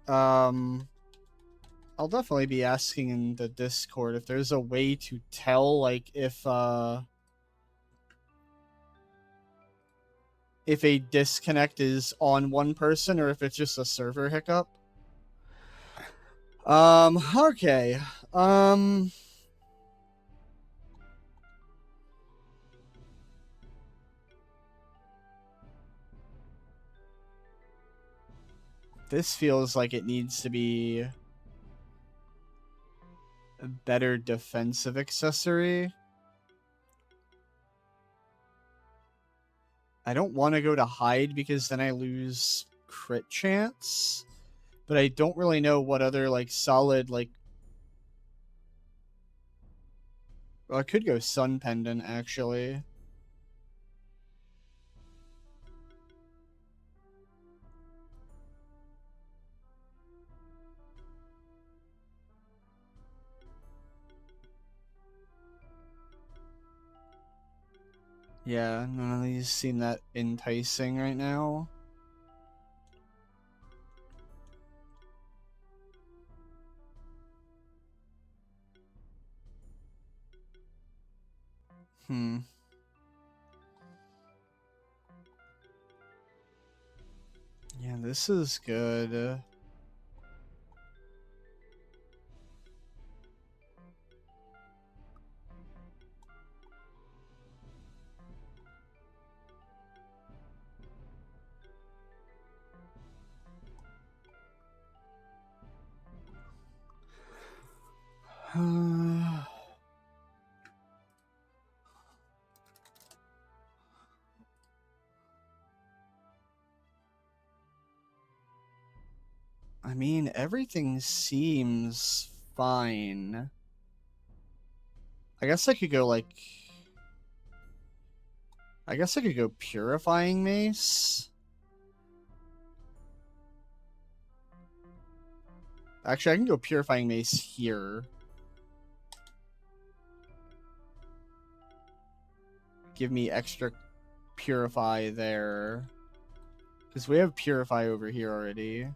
I'll definitely be asking in the Discord if there's a way to tell, like, if a disconnect is on one person or if it's just a server hiccup. Okay. This feels like it needs to be a better defensive accessory. I don't want to go to hide because then I lose crit chance. But I don't really know what other, like, solid, like... Well, I could go Sun Pendant, actually. Yeah, none of these seem that enticing right now. Yeah, this is good. I mean, everything seems fine. I guess I could go, like... I guess I could go Purifying Mace. Actually, I can go Purifying Mace here. Give me extra Purify there. Because we have Purify over here already.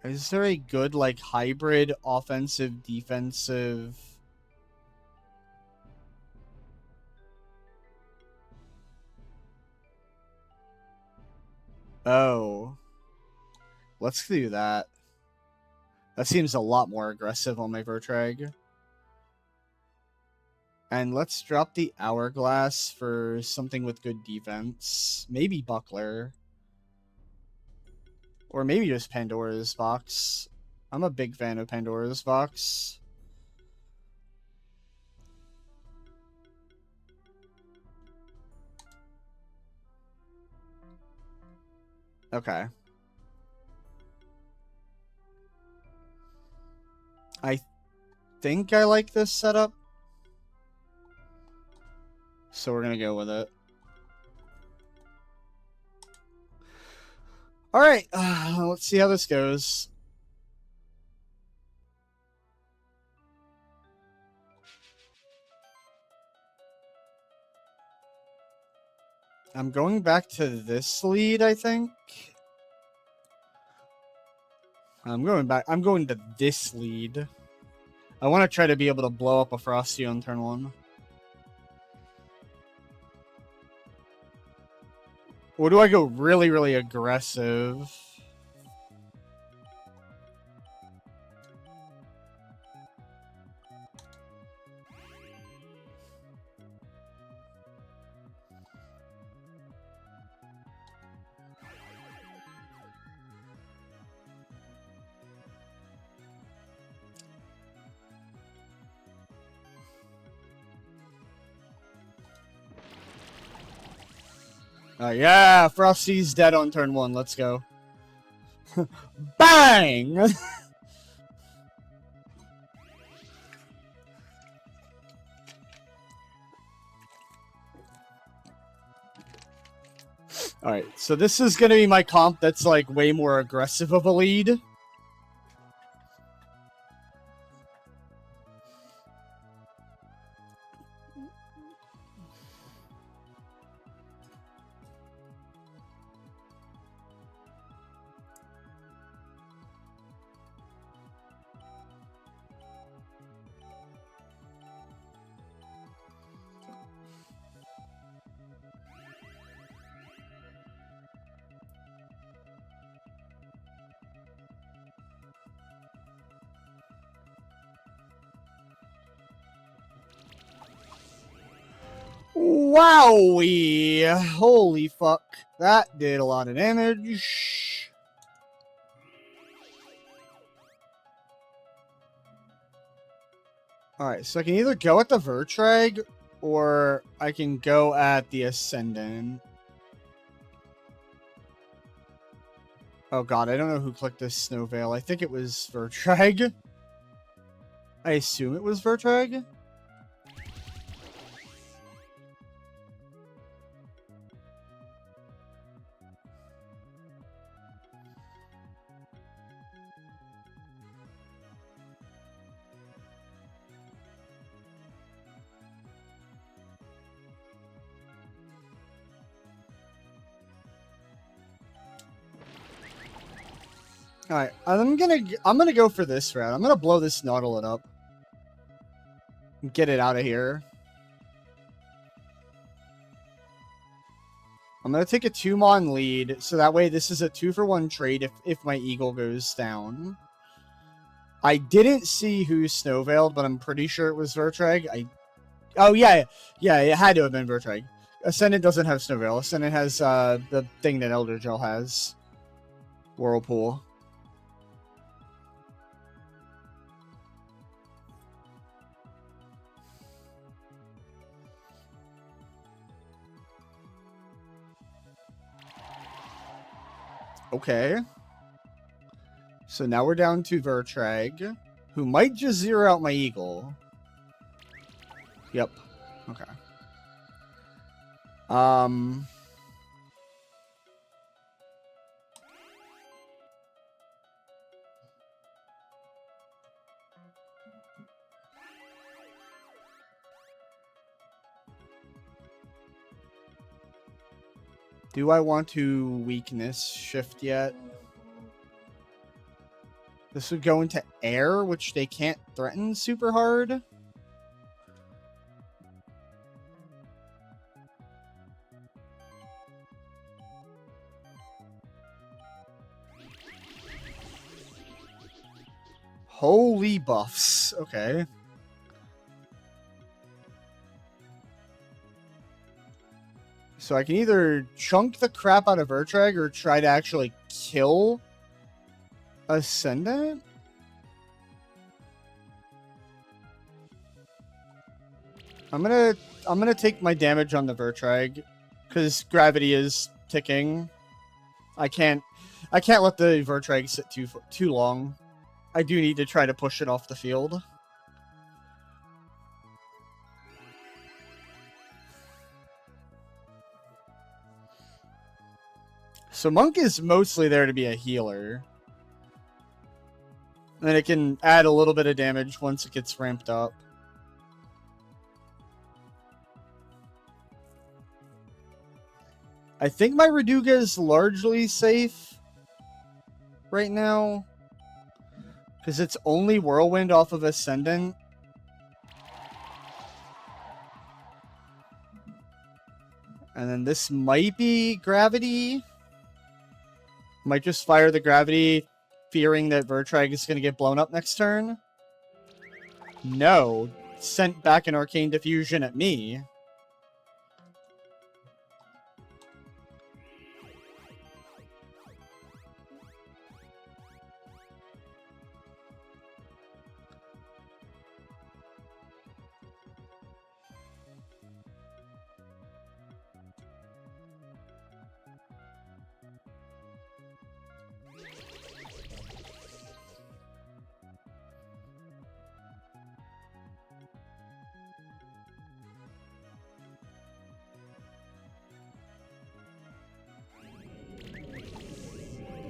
Is there a good, like, hybrid offensive, defensive... Oh. Let's do that. That seems a lot more aggressive on my Vertrag. And let's drop the Hourglass for something with good defense. Maybe Buckler. Or maybe just Pandora's Box. I'm a big fan of Pandora's Box. Okay. I think I like this setup. So we're going to go with it. All right. Let's see how this goes. I'm going back to this lead, I think. I'm going to this lead. I want to try to be able to blow up a Frosty on turn 1. Or do I go really, really aggressive? Yeah, Frosty's dead on turn 1. Let's go. Bang! Alright, so this is going to be my comp that's like way more aggressive of a lead. Wowie! Holy fuck. That did a lot of damage. Alright, so I can either go at the Vertrag, or I can go at the Ascendant. Oh god, I don't know who clicked this Snow Veil. I think it was Vertrag. I assume it was Vertrag. Alright, I'm gonna go for this route. I'm gonna blow this Nautilus up. And get it out of here. I'm gonna take a 2-mon lead, so that way this is a 2-for-1 trade if my Eagle goes down. I didn't see who Snow Veiled, but I'm pretty sure it was Vertrag. Oh yeah, it had to have been Vertrag. Ascendant doesn't have Snow Veil. Ascendant has the thing that Elder Gel has. Whirlpool. Okay. So now we're down to Vertrag, who might just zero out my Eagle. Yep. Okay. Do I want to weakness shift yet? This would go into air, which they can't threaten super hard. Holy buffs. Okay. So I can either chunk the crap out of Vertrag or try to actually kill Ascendant? I'm gonna take my damage on the Vertrag because gravity is ticking. I can't let the Vertrag sit too long. I do need to try to push it off the field. So Monk is mostly there to be a healer. And then it can add a little bit of damage once it gets ramped up. I think my Raduga is largely safe right now. Because it's only Whirlwind off of Ascendant. And then this might be Gravity. Might just fire the Gravity, fearing that Vertrag is going to get blown up next turn. No. Sent back an Arcane Diffusion at me.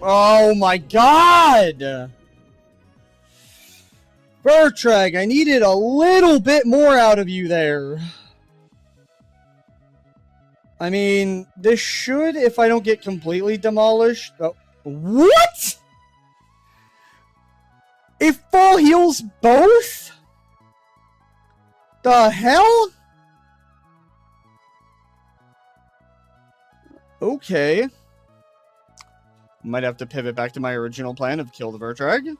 Oh my god! Vertrag, I needed a little bit more out of you there. I mean, this should, if I don't get completely demolished... Oh, what?! It full heals both? The hell? Okay. Might have to pivot back to my original plan of kill the Vertrag,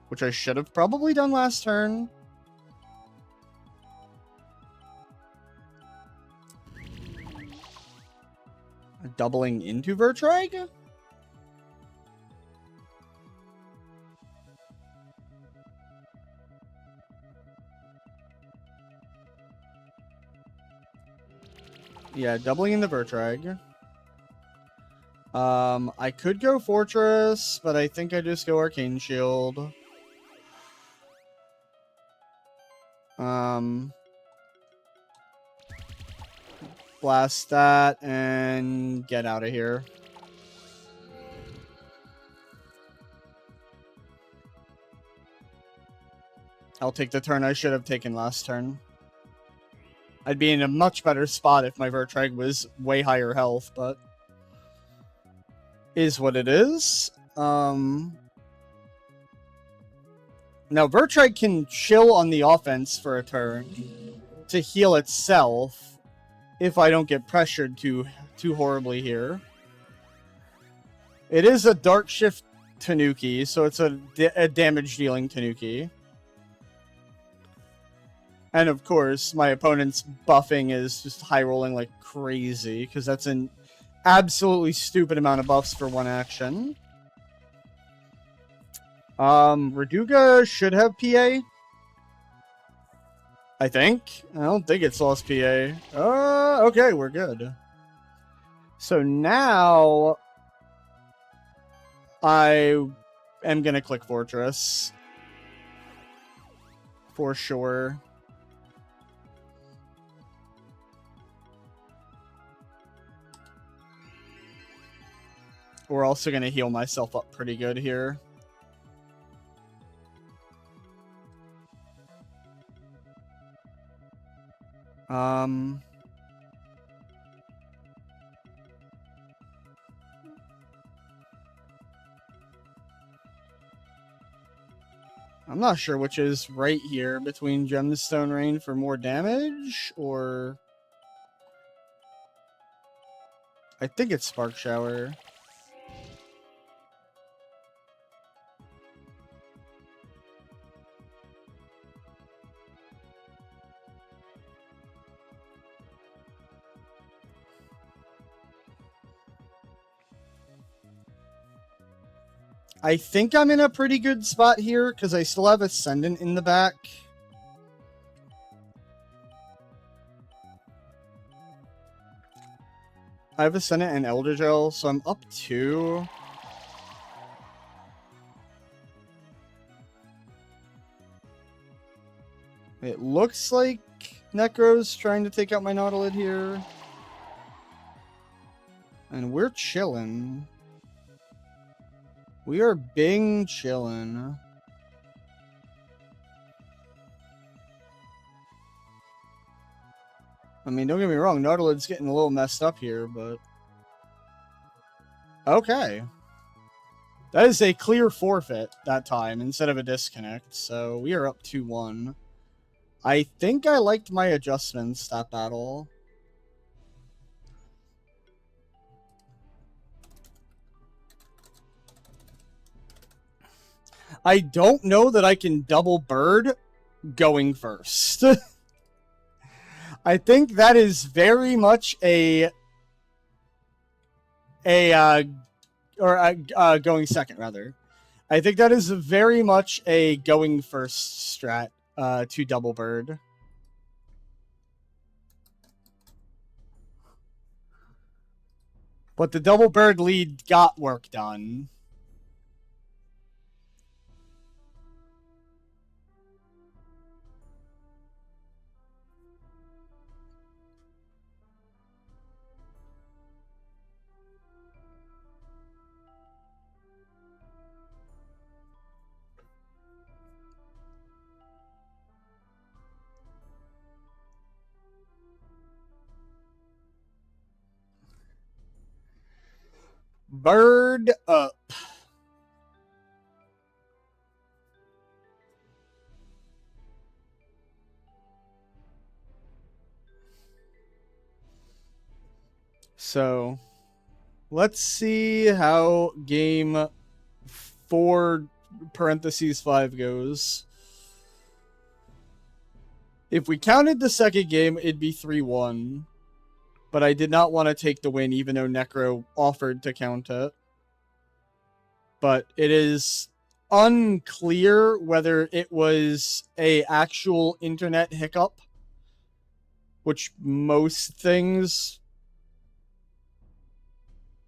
which I should have probably done last turn. Doubling into Vertrag? Yeah, doubling into Vertrag. I could go Fortress, but I think I just go Arcane Shield. Blast that and get out of here. I'll take the turn I should have taken last turn. I'd be in a much better spot if my Vertrag was way higher health, but... is what it is. Now, Vertrag can chill on the offense for a turn to heal itself if I don't get pressured too horribly here. It is a Dark Shift Tanuki, so it's a damage-dealing Tanuki. And of course, my opponent's buffing is just high-rolling like crazy, because that's an absolutely stupid amount of buffs for one action. Raduga should have PA. I think. I don't think it's lost PA. Okay, we're good. So now I am gonna click Fortress. For sure. We're also gonna heal myself up pretty good here. I'm not sure which is right here between Gemstone Rain for more damage, or... I think it's Spark Shower. I think I'm in a pretty good spot here, because I still have Ascendant in the back. I have a Senate and Elder Gel, so I'm up 2. It looks like Necro's trying to take out my Nautilid here. And we're chilling. We are bing chilling. I mean, don't get me wrong, Nautilid's getting a little messed up here, but... Okay. That is a clear forfeit that time instead of a disconnect, so we are up 2-1. I think I liked my adjustments that battle. I don't know that I can double bird going first. I think that is very much going second, rather. I think that is very much a going first strat to double bird. But the double bird lead got work done. Bird up. So, let's see how game 4 parentheses 5 goes. If we counted the second game, it'd be 3-1. But I did not want to take the win, even though Necro offered to count it. But it is unclear whether it was a actual internet hiccup, which most things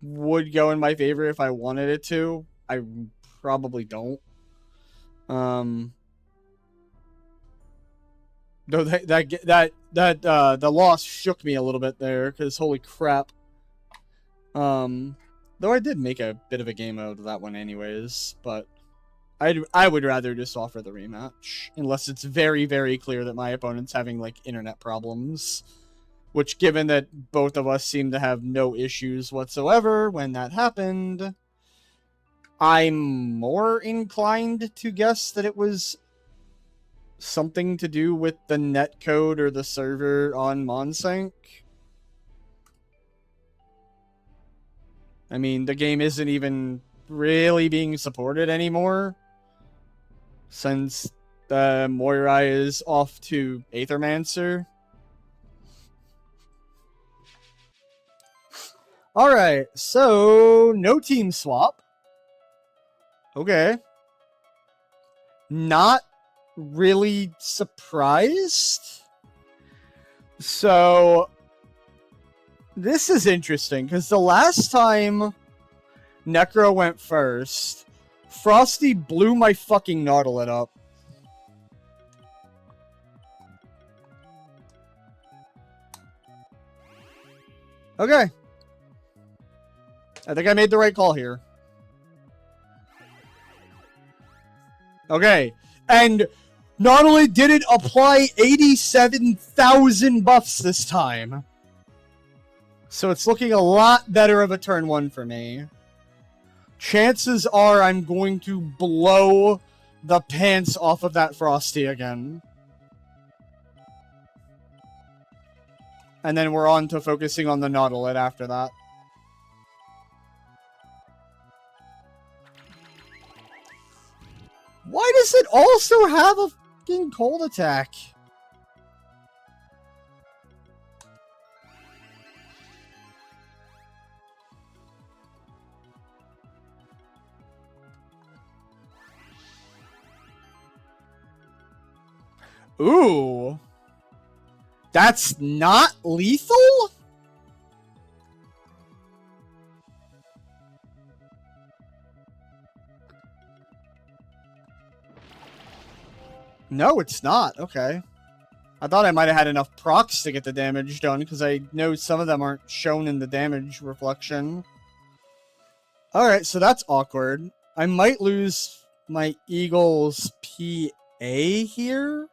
would go in my favor if I wanted it to. I probably don't. Though the loss shook me a little bit there, because holy crap. Though I did make a bit of a game out of that one anyways, but I would rather just offer the rematch, unless it's very, very clear that my opponent's having, like, internet problems. Which, given that both of us seem to have no issues whatsoever when that happened, I'm more inclined to guess that it was something to do with the netcode or the server on Monsync. I mean, the game isn't even really being supported anymore, since the Moirai is off to Aethermancer. Alright, so no team swap. Okay. Not really surprised. So this is interesting, because the last time Necro went first, Frosty blew my fucking Nautilid up. Okay. I think I made the right call here. Okay. And not only did it apply 87,000 buffs this time, so it's looking a lot better of a turn 1 for me. Chances are I'm going to blow the pants off of that Frosty again. And then we're on to focusing on the Nautilid after that. Why does it also have a fucking cold attack? Ooh. That's not lethal? No, it's not. Okay. I thought I might have had enough procs to get the damage done, because I know some of them aren't shown in the damage reflection. Alright, so that's awkward. I might lose my Eagle's PA here?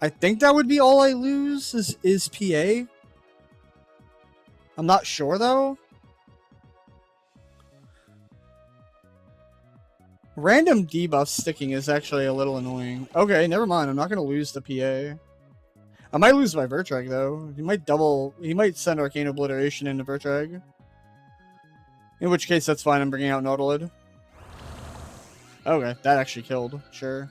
I think that would be all I lose, is PA. I'm not sure, though. Random debuff sticking is actually a little annoying. Okay, never mind. I'm not going to lose the PA. I might lose my Vertrag, though. He might send Arcane Obliteration into Vertrag. In which case, that's fine. I'm bringing out Nautilid. Okay, that actually killed. Sure.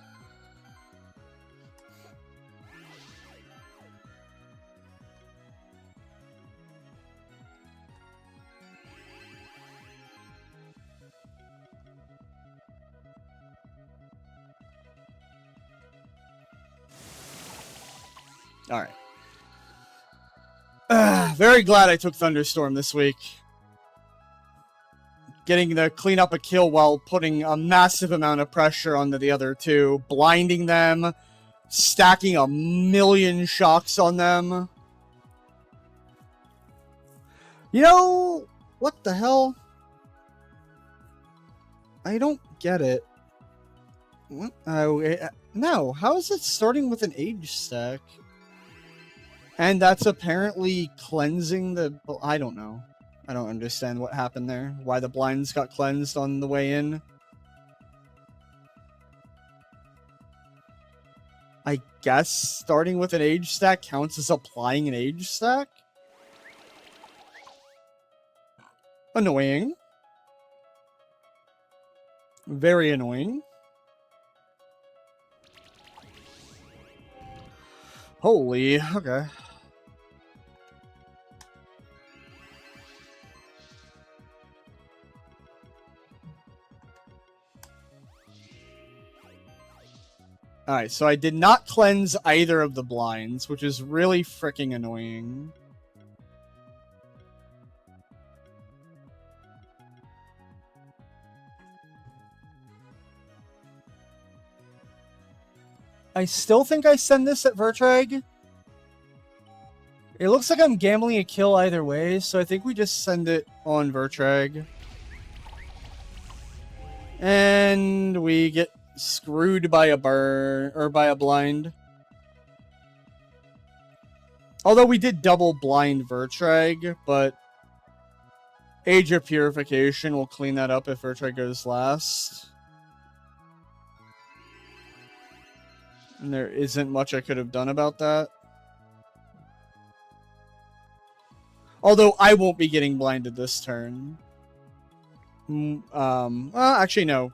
Alright. Very glad I took Thunderstorm this week. Getting to clean up a kill while putting a massive amount of pressure onto the other two. Blinding them. Stacking a million shocks on them. You know, what the hell? I don't get it. No, how is it starting with an age stack? And that's apparently cleansing the... I don't know. I don't understand what happened there. Why the blinds got cleansed on the way in. I guess starting with an age stack counts as applying an age stack? Annoying. Very annoying. Holy, okay. Alright, so I did not cleanse either of the blinds, which is really freaking annoying. I still think I send this at Vertrag. It looks like I'm gambling a kill either way, so I think we just send it on Vertrag. And we get screwed by a burn, or by a blind. Although we did double blind Vertrag, but Age of Purification will clean that up if Vertrag goes last. And there isn't much I could have done about that. Although I won't be getting blinded this turn. Actually no.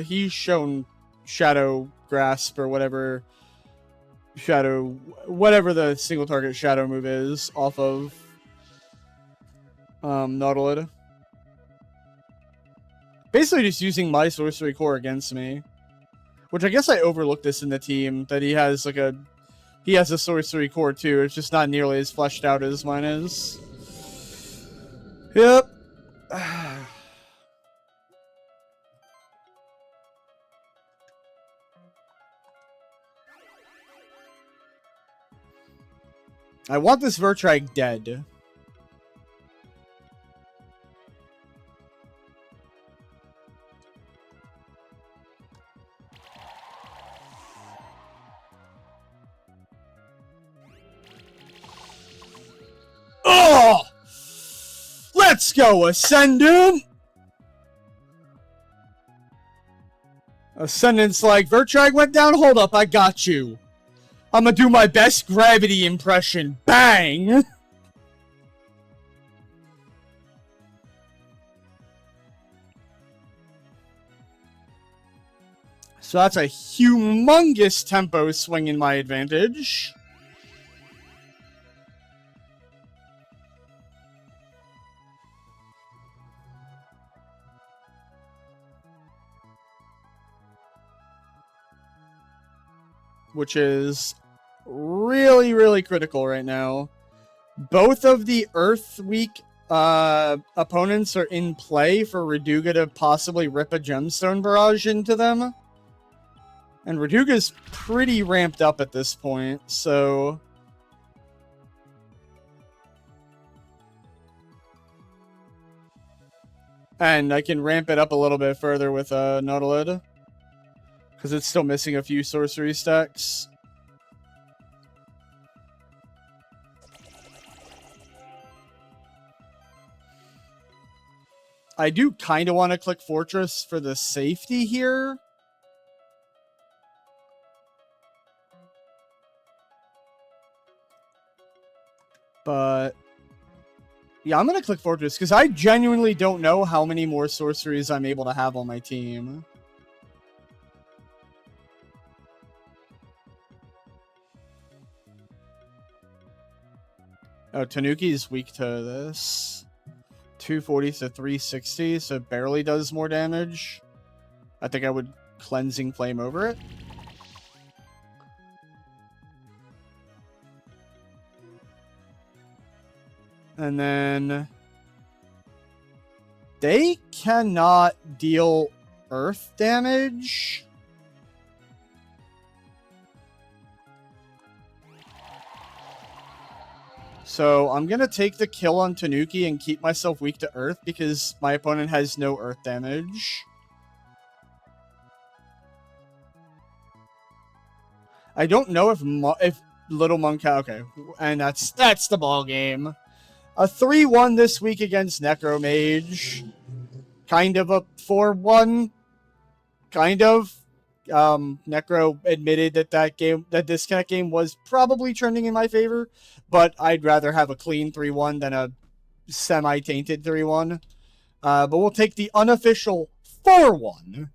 He's shown Shadow Grasp or whatever whatever the single target shadow move is off of Nautilid. Basically just using my sorcery core against me. Which I guess I overlooked this in the team, that he has like a sorcery core too. It's just not nearly as fleshed out as mine is. Yep. I want this Vertrag dead. Oh! Let's go, Ascendant! Ascendant's like, Vertrag went down, hold up, I got you. I'm gonna do my best gravity impression. Bang! So that's a humongous tempo swing in my advantage. Which is really, really critical right now. Both of the Earth Week opponents are in play for Raduga to possibly rip a Gemstone Barrage into them. And Raduga's pretty ramped up at this point, so... And I can ramp it up a little bit further with Nautilid, because it's still missing a few sorcery stacks. I do kind of want to click Fortress for the safety here. But yeah, I'm going to click Fortress because I genuinely don't know how many more sorceries I'm able to have on my team. Oh, Tanuki is weak to this. 240 to 360, so it barely does more damage. I think I would Cleansing Flame over it. And then they cannot deal earth damage. So I'm going to take the kill on Tanuki and keep myself weak to earth because my opponent has no earth damage. I don't know if Little Monk... Okay, and that's the ball game. A 3-1 this week against NecroMage. Kind of a 4-1. Kind of. Necro admitted that this kind of game was probably trending in my favor, but I'd rather have a clean 3-1 than a semi-tainted 3-1. But we'll take the unofficial 4-1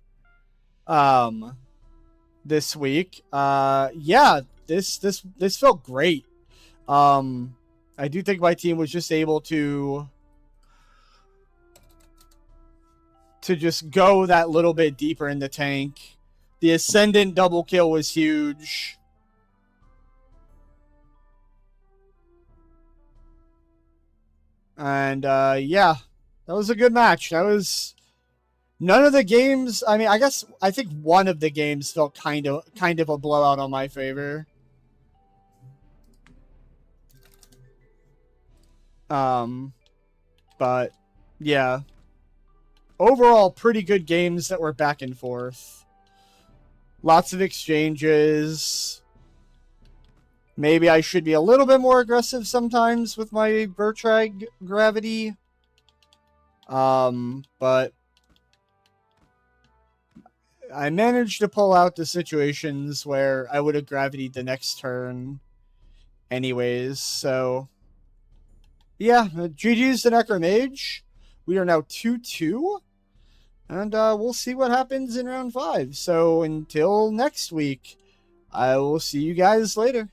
this week. Yeah, this felt great. I do think my team was just able to just go that little bit deeper in the tank. The Ascendant double kill was huge. And, yeah, that was a good match. That was... None of the games... I mean, I think one of the games felt kind of a blowout on my favor. But, yeah. Overall, pretty good games that were back and forth. Lots of exchanges. Maybe I should be a little bit more aggressive sometimes with my Bertrag Gravity. But I managed to pull out the situations where I would have Gravitied the next turn anyways, so... Yeah, GG's to NecroMage. We are now 2-2. And we'll see what happens in round 5. So until next week, I will see you guys later.